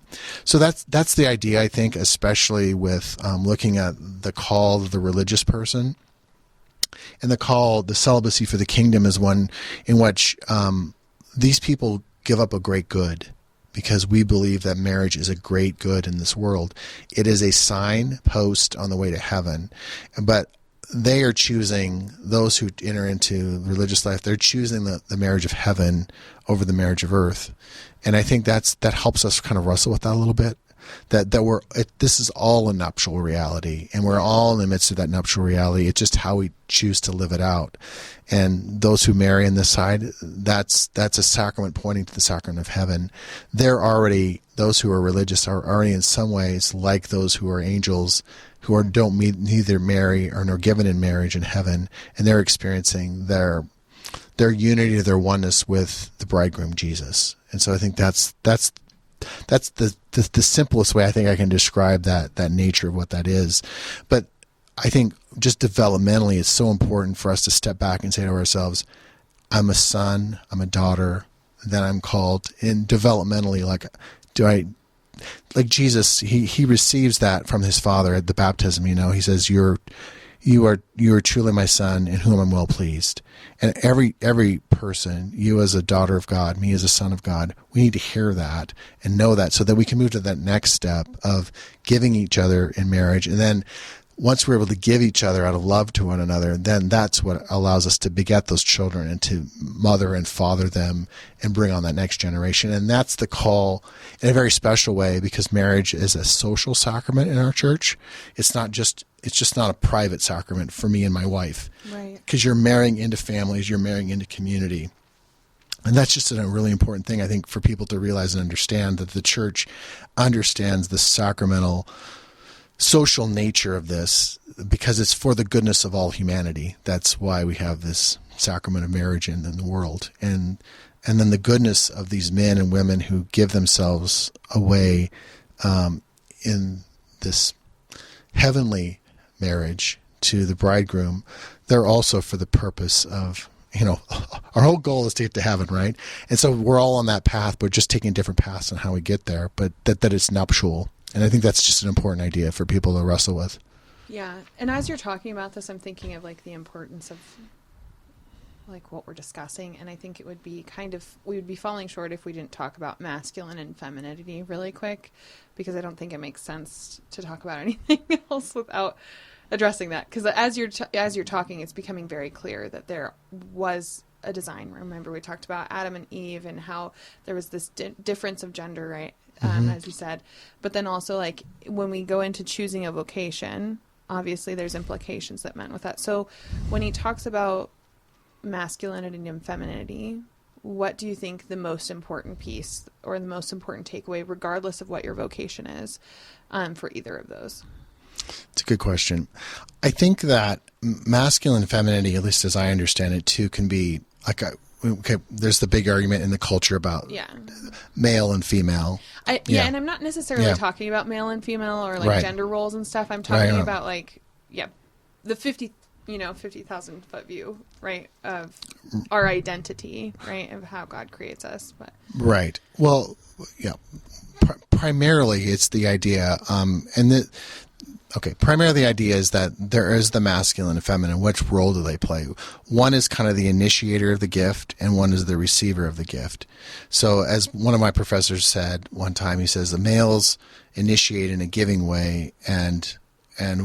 So that's the idea, I think, especially with looking at the call of the religious person. And the celibacy for the kingdom is one in which these people give up a great good, because we believe that marriage is a great good in this world. It is a signpost on the way to heaven. But they are choosing, those who enter into religious life, they're choosing the marriage of heaven over the marriage of earth. And I think that helps us kind of wrestle with that a little bit. This is all a nuptial reality, and we're all in the midst of that nuptial reality. It's just how we choose to live it out. And those who marry on this side, that's a sacrament pointing to the sacrament of heaven. Those who are religious are already in some ways like those who are angels, who don't neither marry or nor given in marriage in heaven, and they're experiencing their unity, their oneness with the bridegroom Jesus. And so I think that's the simplest way I think I can describe that nature of what that is. But I think just developmentally, it's so important for us to step back and say to ourselves, I'm a son, I'm a daughter, then I'm called. And developmentally, like Jesus, he receives that from his Father at the baptism. He says, you're you are truly my son in whom I'm well pleased. And every person, you as a daughter of God, me as a son of God, we need to hear that and know that so that we can move to that next step of giving each other in marriage. And then once we're able to give each other out of love to one another, then that's what allows us to beget those children and to mother and father them and bring on that next generation. And that's the call in a very special way, because marriage is a social sacrament in our church. It's just not a private sacrament for me and my wife. Right. Because you're marrying into families, you're marrying into community. And that's just a really important thing, I think, for people to realize and understand, that the church understands the sacramental social nature of this, because it's for the goodness of all humanity. That's why we have this sacrament of marriage in the world. And then the goodness of these men and women who give themselves away in this heavenly marriage to the bridegroom, they're also for the purpose of, our whole goal is to get to heaven, right? And so we're all on that path, but just taking different paths on how we get there, but that it's nuptial. And I think that's just an important idea for people to wrestle with. Yeah. And as you're talking about this, I'm thinking of like the importance of like what we're discussing. And I think it would be we would be falling short if we didn't talk about masculine and femininity really quick, because I don't think it makes sense to talk about anything else without addressing that. Because as you're talking, it's becoming very clear that there was a design. Remember, we talked about Adam and Eve and how there was this difference of gender, right? As you said. But then also, like, when we go into choosing a vocation, obviously there's implications that meant with that. So when he talks about masculinity and femininity, what do you think the most important piece or the most important takeaway, regardless of what your vocation is, for either of those? It's a good question. I think that masculine and femininity, at least as I understand it too, can be like there's the big argument in the culture about male and female. And I'm not necessarily talking about male and female or like gender roles and stuff. I'm talking about like, the 50,000 foot view, right, of our identity, right, of how God creates us. But right. Well, primarily it's the idea, primarily the idea is that there is the masculine and feminine. Which role do they play? One is kind of the initiator of the gift, and one is the receiver of the gift. So as one of my professors said one time, he says the males initiate in a giving way, and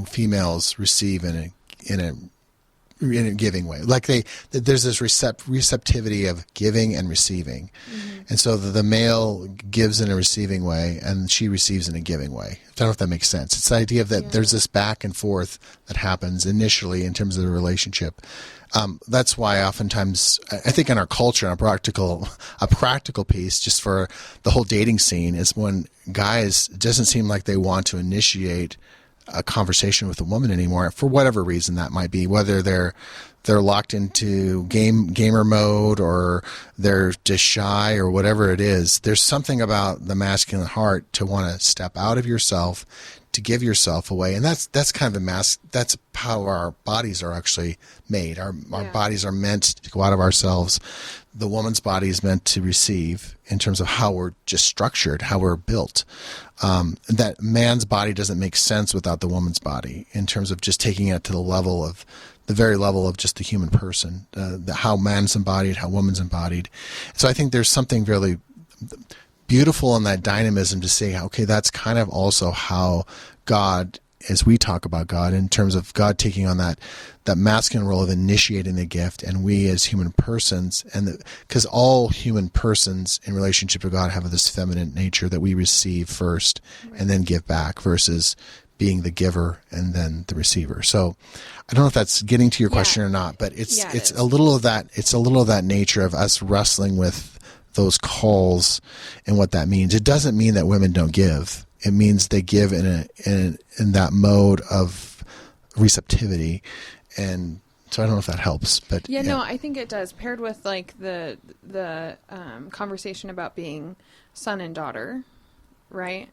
females receive in a giving way. Like there's this receptivity of giving and receiving. Mm-hmm. And so the male gives in a receiving way and she receives in a giving way. I don't know if that makes sense. It's the idea that there's this back and forth that happens initially in terms of the relationship. That's why oftentimes I think in our culture, a practical piece just for the whole dating scene is when guys, it doesn't seem like they want to initiate a conversation with a woman anymore for whatever reason that might be, whether they're locked into gamer mode or they're just shy or whatever it is. There's something about the masculine heart to want to step out of yourself, to give yourself away. And that's kind of that's how our bodies are actually made. Our bodies are meant to go out of ourselves. The woman's body is meant to receive in terms of how we're just structured, how we're built. That man's body doesn't make sense without the woman's body in terms of just taking it to the very level of just the human person, how man's embodied, how woman's embodied. So I think there's something really beautiful in that dynamism to say, okay, that's kind of also how God, as we talk about God, in terms of God taking on that masculine role of initiating the gift, and we as human persons, because all human persons in relationship to God have this feminine nature that we receive first and then give back, versus being the giver and then the receiver. So I don't know if that's getting to your question or not, but it's a little of that. It's a little of that nature of us wrestling with those calls and what that means. It doesn't mean that women don't give. It means they give in that mode of receptivity. And so I don't know if that helps, but no, I think it does. Paired with like the conversation about being son and daughter, right?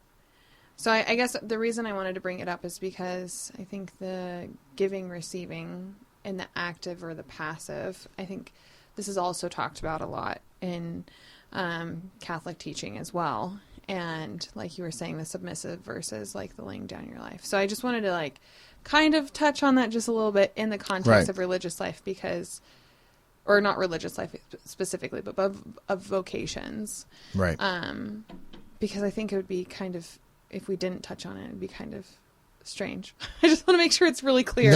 So I guess the reason I wanted to bring it up is because I think the giving, receiving, and the active or the passive, I think this is also talked about a lot in Catholic teaching as well. And like you were saying, the submissive versus like the laying down your life. So I just wanted to like kind of touch on that just a little bit in the context of religious life because, or not religious life specifically, but of vocations. Right. Because I think it would be kind of, if we didn't touch on it, it'd be kind of strange. I just want to make sure it's really clear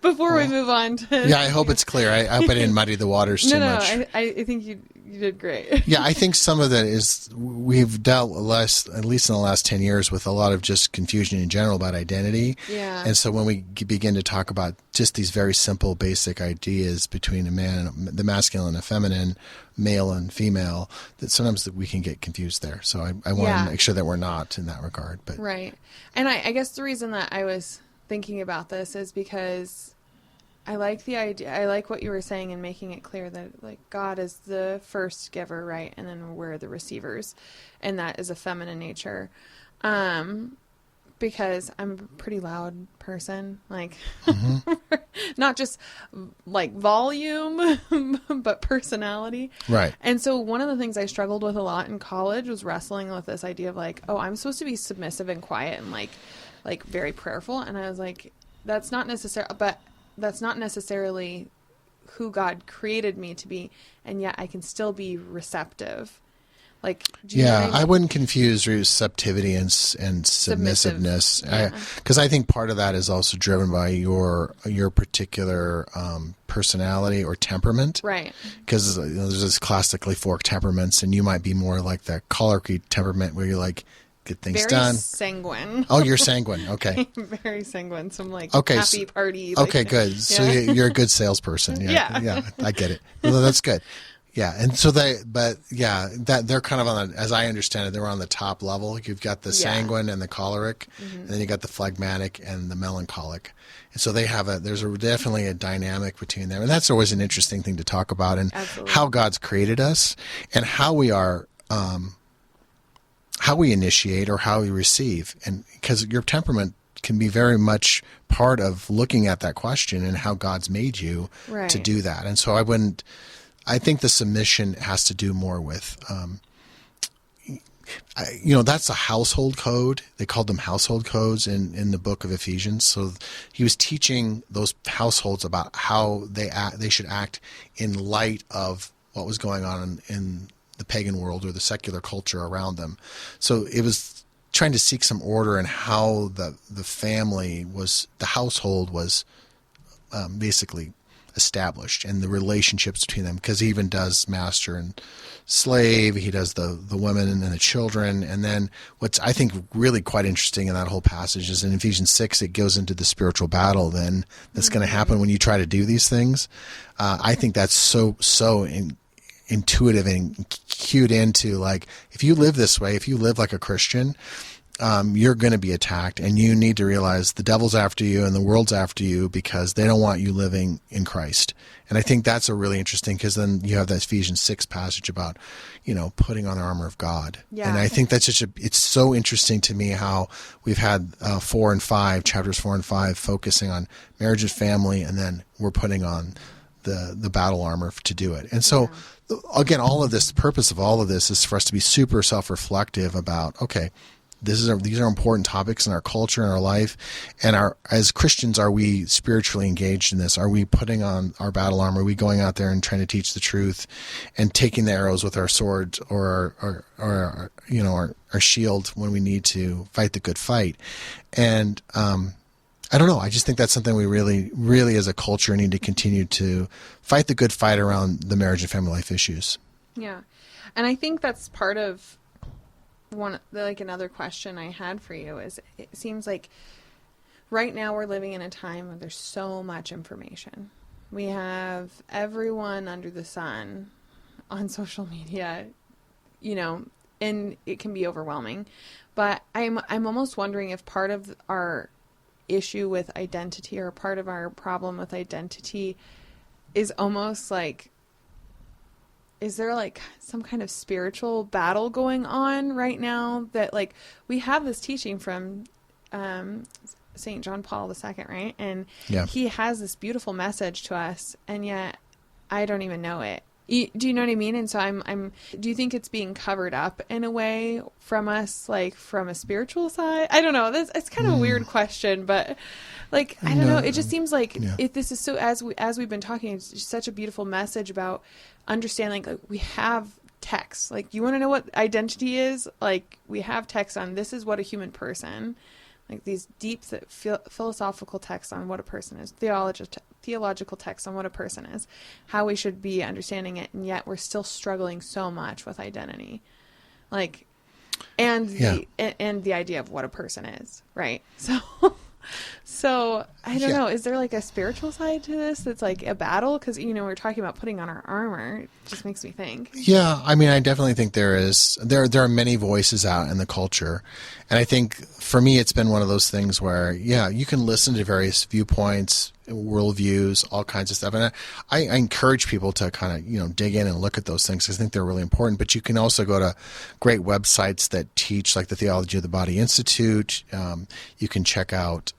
before we move on to... Yeah, I hope it's clear. I hope I didn't muddy the waters too much. No, I think you did great. Yeah, I think some of that is we've dealt less, at least in the last 10 years, with a lot of just confusion in general about identity. Yeah. And so when we begin to talk about just these very simple, basic ideas between a man and the masculine and the feminine, male and female, that sometimes we can get confused there. So I want to make sure that we're not in that regard. But right. And I guess the reason that I was thinking about this is because I like the idea. I like what you were saying and making it clear that like God is the first giver, right? And then we're the receivers. And that is a feminine nature. Because I'm a pretty loud person, like not just like volume, but personality. Right. And so one of the things I struggled with a lot in college was wrestling with this idea of like, oh, I'm supposed to be submissive and quiet and like very prayerful. And I was like, that's not necessarily who God created me to be. And yet I can still be receptive. Like, I wouldn't confuse receptivity and submissiveness, because I think part of that is also driven by your particular personality or temperament, right? Because there's this classically forked temperaments, and you might be more like the choleric temperament where you're like, get things done. Sanguine. Oh, you're sanguine. Okay. Very sanguine. Some like happy party. Okay, good. So you're a good salesperson. Yeah, I get it. Well, that's good. Yeah, and so that they're kind of on as I understand it, they're on the top level. You've got the sanguine and the choleric, and then you got the phlegmatic and the melancholic. And so there's definitely a dynamic between them, and that's always an interesting thing to talk about, and how God's created us, and how we are, how we initiate or how we receive, and because your temperament can be very much part of looking at that question and how God's made you to do that. And so I think the submission has to do more with, that's a household code. They called them household codes in the book of Ephesians. So he was teaching those households about how they should act in light of what was going on in the pagan world or the secular culture around them. So it was trying to seek some order in how the household was basically established and the relationships between them, because he even does master and slave, he does the women and the children. And then what's I think really quite interesting in that whole passage is in Ephesians 6 it goes into the spiritual battle then that's going to happen when you try to do these things. I think that's so intuitive and cued into, like, if you live this way, if you live like a Christian, you're going to be attacked, and you need to realize the devil's after you and the world's after you because they don't want you living in Christ. And I think that's a really interesting, because then you have that Ephesians 6 passage about, putting on the armor of God. Yeah. And I think that's it's so interesting to me how we've had chapters 4 and 5 focusing on marriage and family, and then we're putting on the battle armor to do it. And so again, the purpose of all of this is for us to be super self-reflective about, okay, these are important topics in our culture and our life, and as Christians, are we spiritually engaged in this? Are we putting on our battle armor? Are we going out there and trying to teach the truth, and taking the arrows with our swords or our shield when we need to fight the good fight? And I don't know. I just think that's something we really, really as a culture need to continue to fight the good fight around the marriage and family life issues. Yeah, and I think that's part of another question I had for you is, it seems like right now we're living in a time where there's so much information. We have everyone under the sun on social media, and it can be overwhelming. But I'm almost wondering if part of our issue with identity, or part of our problem with identity, is almost like, is there like some kind of spiritual battle going on right now that, like, we have this teaching from St. John Paul II, right? And he has this beautiful message to us, and yet I don't even know it. Do you know what I mean? And so do you think it's being covered up in a way from us, like from a spiritual side? I don't know. It's kind of a weird question, but Like, I don't know. It just seems like if this is so, as we've been talking, it's just such a beautiful message about understanding, like, we have texts. Like, you want to know what identity is? Like, we have texts on this is what a human person, like these deep philosophical texts on what a person is, theological texts on what a person is, how we should be understanding it, and yet we're still struggling so much with identity. Like, and the idea of what a person is, right? So I don't know. Is there like a spiritual side to this that's like a battle? Because, we're talking about putting on our armor. It just makes me think. Yeah, I mean, I definitely think there is. There are many voices out in the culture. And I think for me, it's been one of those things where, you can listen to various viewpoints, worldviews, all kinds of stuff. And I encourage people to kind of, dig in and look at those things. I think they're really important. But you can also go to great websites that teach, like the Theology of the Body Institute. You can check out,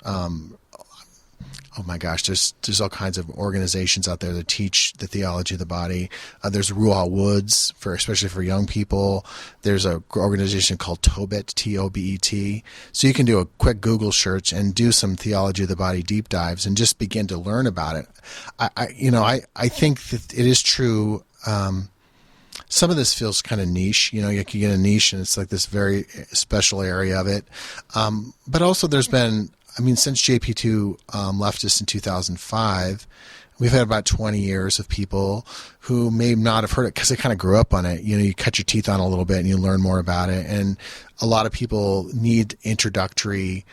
oh my gosh, there's all kinds of organizations out there that teach the theology of the body. There's Ruah Woods, especially for young people. There's an organization called Tobet, Tobet. So you can do a quick Google search and do some theology of the body deep dives and just begin to learn about it. I think that it is true. Some of this feels kind of niche. You can get a niche and it's like this very special area of it. But also there's been, since JP2 left us in 2005, we've had about 20 years of people who may not have heard it because they kind of grew up on it. You cut your teeth on it a little bit and you learn more about it. And a lot of people need introductory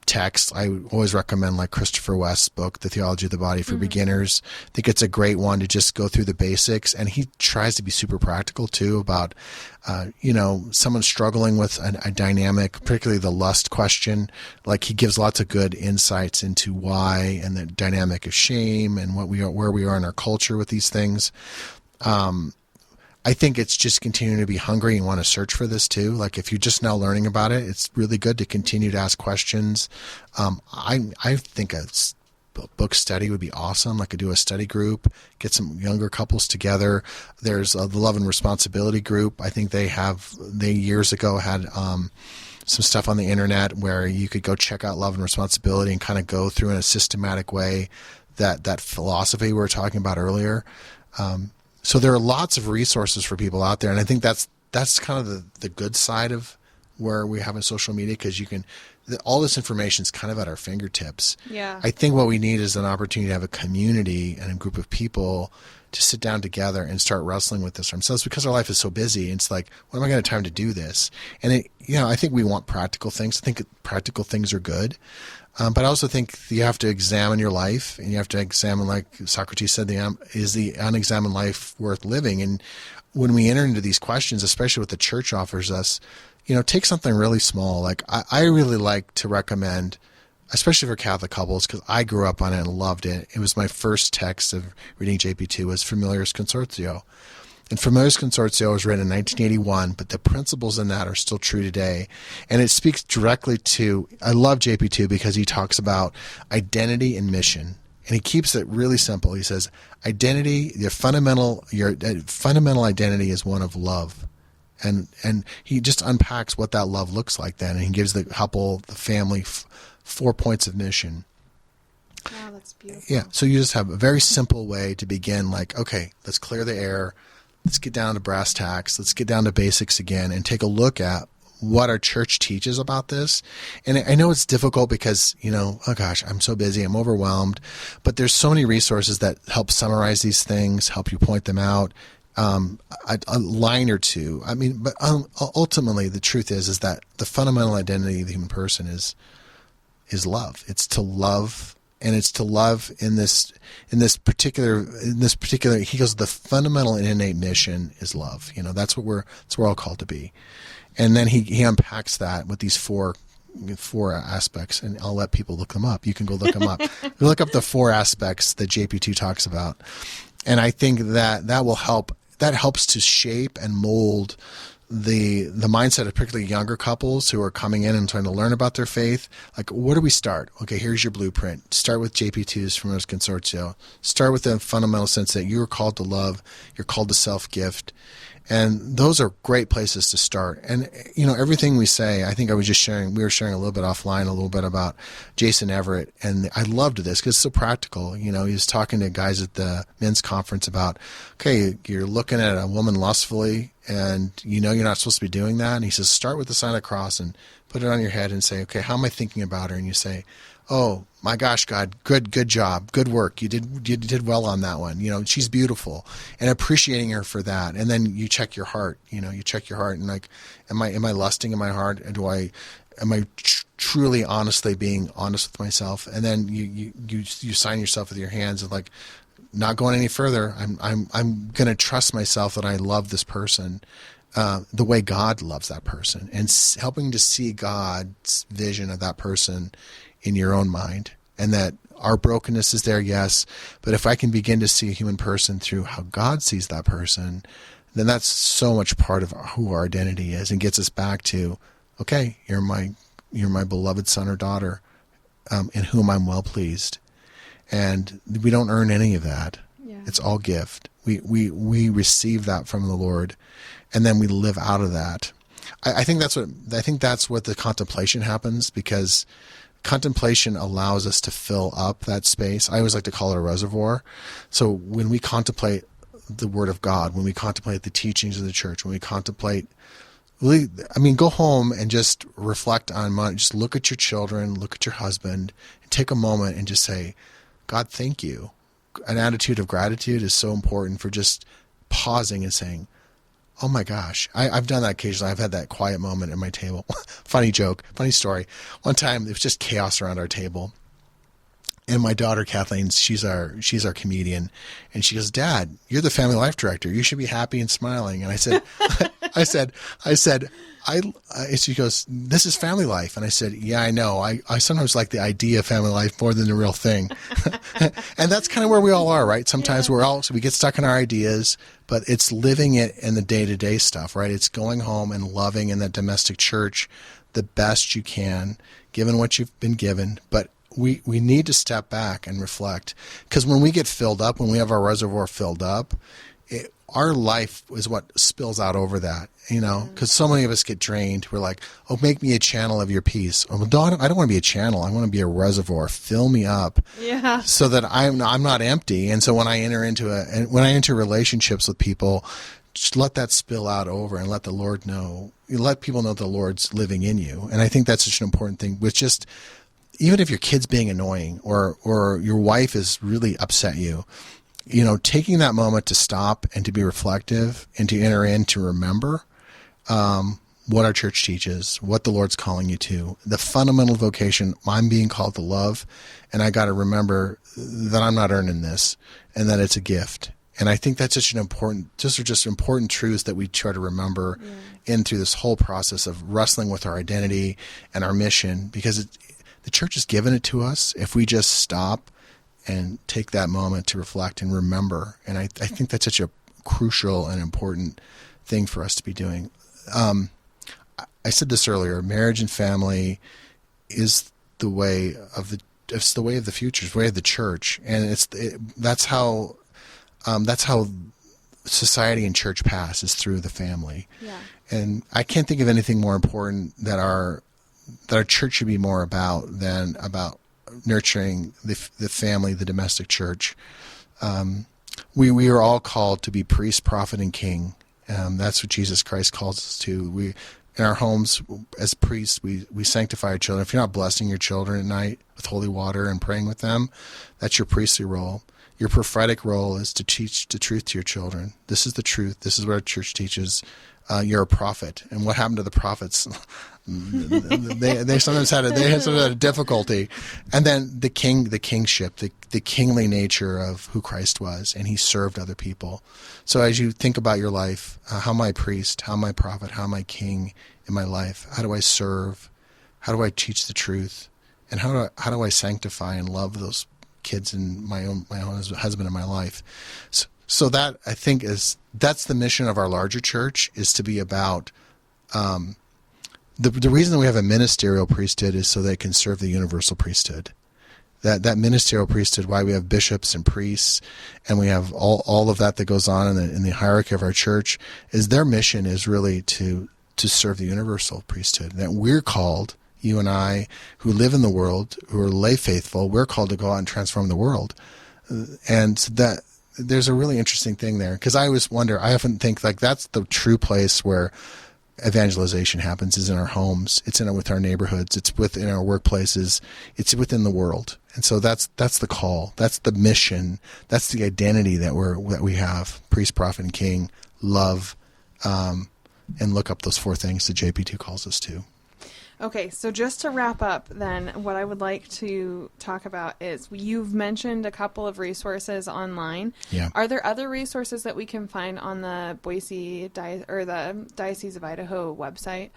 text. I always recommend like Christopher West's book, The Theology of the Body for Beginners. I think it's a great one to just go through the basics. And he tries to be super practical too about, someone struggling with a dynamic, particularly the lust question. Like he gives lots of good insights into why and the dynamic of shame and where we are in our culture with these things. I think it's just continuing to be hungry and want to search for this too. Like if you're just now learning about it, it's really good to continue to ask questions. I think a book study would be awesome. Like do a study group, get some younger couples together. There's the Love and Responsibility group. I think they years ago had some stuff on the internet where you could go check out Love and Responsibility and kind of go through in a systematic way that philosophy we were talking about earlier. So there are lots of resources for people out there, and I think that's kind of the good side of where we have in social media, because all this information is kind of at our fingertips. Yeah. I think what we need is an opportunity to have a community and a group of people to sit down together and start wrestling with this for themselves, because our life is so busy. It's like, when am I going to have time to do this? And I think we want practical things. I think practical things are good. But I also think you have to examine your life, and you have to examine, like Socrates said, is the unexamined life worth living? And when we enter into these questions, especially what the church offers us, take something really small. Like I really like to recommend, especially for Catholic couples, because I grew up on it and loved it. It was my first text of reading JP2 was Familiaris Consortio. And Familiaris Consortio was written in 1981, but the principles in that are still true today. And it speaks directly to, I love JP2 because he talks about identity and mission. And he keeps it really simple. He says, identity, your fundamental identity is one of love. And he just unpacks what that love looks like then. And he gives the couple, the family, 4 points of mission. Wow, that's beautiful. Yeah, so you just have a very simple way to begin, like, okay, let's clear the air. Let's get down to brass tacks. Let's get down to basics again and take a look at what our church teaches about this. And I know it's difficult because, oh gosh, I'm so busy, I'm overwhelmed, but there's so many resources that help summarize these things, help you point them out, a line or two. But ultimately the truth is that the fundamental identity of the human person is love. It's to love. And it's to love in this particular, he goes, the fundamental and innate mission is love. That's what we're all called to be. And then he unpacks that with these four aspects, and I'll let people look them up. You can go look them up. Look up the 4 aspects that JP2 talks about. And I think that will help. That helps to shape and mold the mindset of particularly younger couples who are coming in and trying to learn about their faith. Like, where do we start? Okay, here's your blueprint. Start with JP2's Familiaris Consortio. Start with the fundamental sense that you're called to love, you're called to self-gift, And those are great places to start. And, everything we say, I think we were sharing a little bit offline, a little bit about Jason Everett. And I loved this because it's so practical. He was talking to guys at the men's conference about, okay, you're looking at a woman lustfully and you're not supposed to be doing that. And he says, start with the sign of the cross and put it on your head and say, okay, how am I thinking about her? And you say, oh my gosh, God, good job, good work. You did well on that one. She's beautiful, and appreciating her for that. And then you check your heart. You check your heart and like, am I lusting in my heart? And am I truly, honestly being honest with myself? And then you sign yourself with your hands and like, not going any further. I'm gonna trust myself that I love this person the way God loves that person, and helping to see God's vision of that person in your own mind, and that our brokenness is there, yes, but if I can begin to see a human person through how God sees that person, then that's so much part of who our identity is, and gets us back to, okay, you're my beloved son or daughter, in whom I'm well pleased. And we don't earn any of that. Yeah. It's all gift. We receive that from the Lord, and then we live out of that. I think that's what the contemplation happens, because contemplation allows us to fill up that space. I always like to call it a reservoir. So when we contemplate the Word of God, when we contemplate the teachings of the church, when we contemplate, go home and just reflect on, just look at your children, look at your husband, and take a moment and just say, God, thank you. An attitude of gratitude is so important, for just pausing and saying, oh my gosh. I've done that occasionally. I've had that quiet moment at my table. Funny story. One time there was just chaos around our table. And my daughter, Kathleen, she's our comedian. And she goes, Dad, you're the family life director. You should be happy and smiling. And I said, she goes, this is family life. And I said, yeah, I know. I sometimes like the idea of family life more than the real thing. And that's kind of where we all are, right? Sometimes we get stuck in our ideas, but it's living it in the day-to-day stuff, right? It's going home and loving in that domestic church the best you can, given what you've been given. But we need to step back and reflect, because when we get filled up, when we have our reservoir filled up, our life is what spills out over that, because so many of us get drained. We're like, oh, make me a channel of your peace. Oh, I don't want to be a channel. I want to be a reservoir. Fill me up, so that I'm not empty. And so when I enter relationships with people, just let that spill out over, and let the Lord know. You let people know the Lord's living in you. And I think that's such an important thing. With just, even if your kid's being annoying, or your wife is really upset you, taking that moment to stop and to be reflective and to enter in, to remember what our church teaches, what the Lord's calling you to, the fundamental vocation. I'm being called to love, and I got to remember that I'm not earning this, and that it's a gift. And I think that's such an important truths that we try to remember in through this whole process of wrestling with our identity and our mission, because the church has given it to us if we just stop and take that moment to reflect and remember. And I think that's such a crucial and important thing for us to be doing. I said this earlier, marriage and family is the way of the future, it's the way of the church. And that's how society and church pass, is through the family. Yeah. And I can't think of anything more important that our church should be more about than about nurturing the family, the domestic church. We are all called to be priest, prophet, and king. That's what Jesus Christ calls us to. In our homes, as priests, we sanctify our children. If you're not blessing your children at night with holy water and praying with them, that's your priestly role. Your prophetic role is to teach the truth to your children. This is the truth. This is what our church teaches. You're a prophet. And what happened to the prophets? they sometimes had a difficulty. And then the kingship, the kingly nature of who Christ was, and he served other people. So as you think about your life, how am I a priest? How am I a prophet? How am I king in my life? How do I serve? How do I teach the truth? And how do I sanctify and love those kids and my own husband in my life? So that, I think, that's the mission of our larger church, is to be about the reason that we have a ministerial priesthood is so they can serve the universal priesthood. that ministerial priesthood, why we have bishops and priests, and we have all of that goes on in the hierarchy of our church, is their mission is really to serve the universal priesthood. That we're called, you and I, who live in the world, who are lay faithful, we're called to go out and transform the world. And that there's a really interesting thing there, because I always wonder, I often think like that's the true place where evangelization happens, is in our homes. It's with our neighborhoods. It's within our workplaces. It's within the world. And so that's the call. That's the mission. That's the identity that we have. Priest, prophet, and king. Love, and look up those 4 things that JP2 calls us to. Okay, so just to wrap up then, what I would like to talk about is you've mentioned a couple of resources online. Yeah. Are there other resources that we can find on the Boise or the Diocese of Idaho website?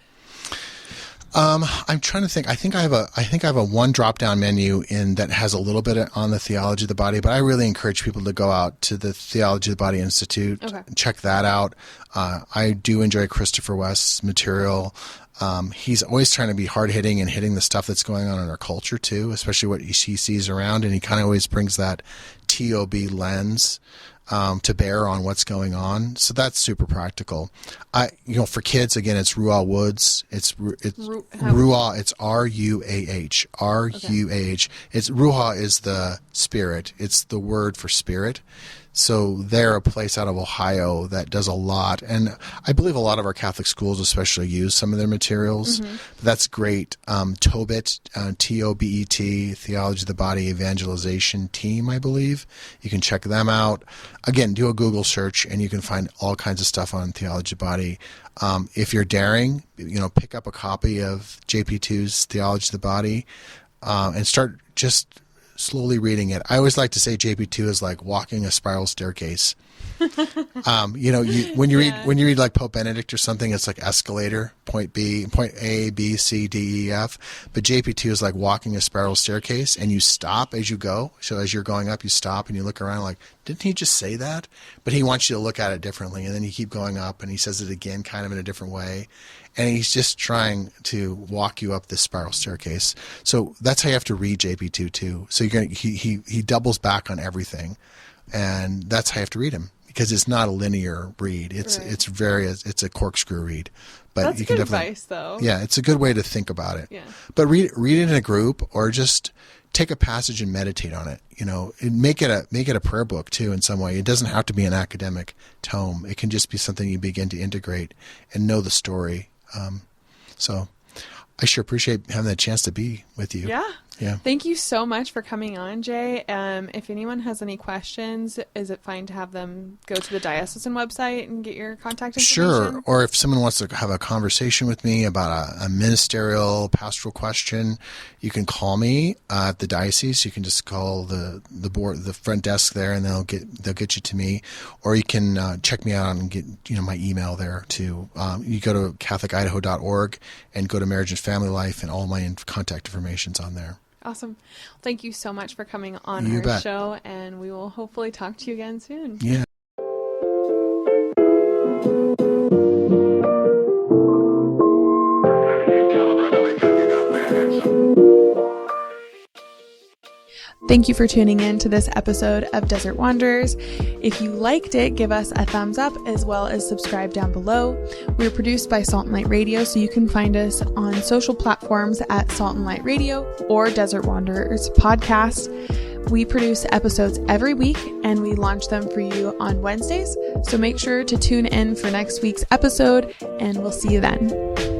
I'm trying to think. I think I have a one drop-down menu that has a little bit on the Theology of the Body, but I really encourage people to go out to the Theology of the Body Institute, and check that out. I do enjoy Christopher West's material. He's always trying to be hard-hitting and hitting the stuff that's going on in our culture too, especially what he sees around, and he kind of always brings that TOB lens to bear on what's going on. So that's super practical. For kids, again, it's Ruah Woods. It's Ruah. It's R-U-A-H. R-U-A-H. It's Ruah is the spirit. It's the word for spirit. So they're a place out of Ohio that does a lot. And I believe a lot of our Catholic schools especially use some of their materials. Mm-hmm. That's great. Tobit, T-O-B-E-T, Theology of the Body Evangelization Team, I believe. You can check them out. Again, do a Google search and you can find all kinds of stuff on Theology of the Body. If you're daring, pick up a copy of JP2's Theology of the Body and start just slowly reading it. I always like to say JP2 is like walking a spiral staircase. When you read like Pope Benedict or something, it's like escalator, point A, B, C, D, E, F. But JP2 is like walking a spiral staircase, and you stop as you go. So as you're going up, you stop and you look around like, didn't he just say that? But he wants you to look at it differently, and then you keep going up, and he says it again, kind of in a different way. And he's just trying to walk you up this spiral staircase. So that's how you have to read JP2 too. So he doubles back on everything, and that's how you have to read him, because it's not a linear read. It's a corkscrew read. But that's you can good advice, though. Yeah, it's a good way to think about it. Yeah. But read it in a group, or just take a passage and meditate on it. And make it a prayer book too in some way. It doesn't have to be an academic tome. It can just be something you begin to integrate and know the story. So I sure appreciate having the chance to be with you. Yeah. Yeah. Thank you so much for coming on, Jay. If anyone has any questions, is it fine to have them go to the diocesan website and get your contact information? Sure. Or if someone wants to have a conversation with me about a ministerial, pastoral question, you can call me at the diocese. You can just call the front desk there, and they'll get you to me. Or you can check me out and get my email there too. You go to catholic-idaho.org and go to Marriage and Family Life, and all my contact information's on there. Awesome. Thank you so much for coming on You our bet. show, and we will hopefully talk to you again soon. Yeah. Thank you for tuning in to this episode of Desert Wanderers. If you liked it, give us a thumbs up as well as subscribe down below. We're produced by Salt and Light Radio, so you can find us on social platforms at Salt and Light Radio or Desert Wanderers Podcast. We produce episodes every week, and we launch them for you on Wednesdays. So make sure to tune in for next week's episode, and we'll see you then.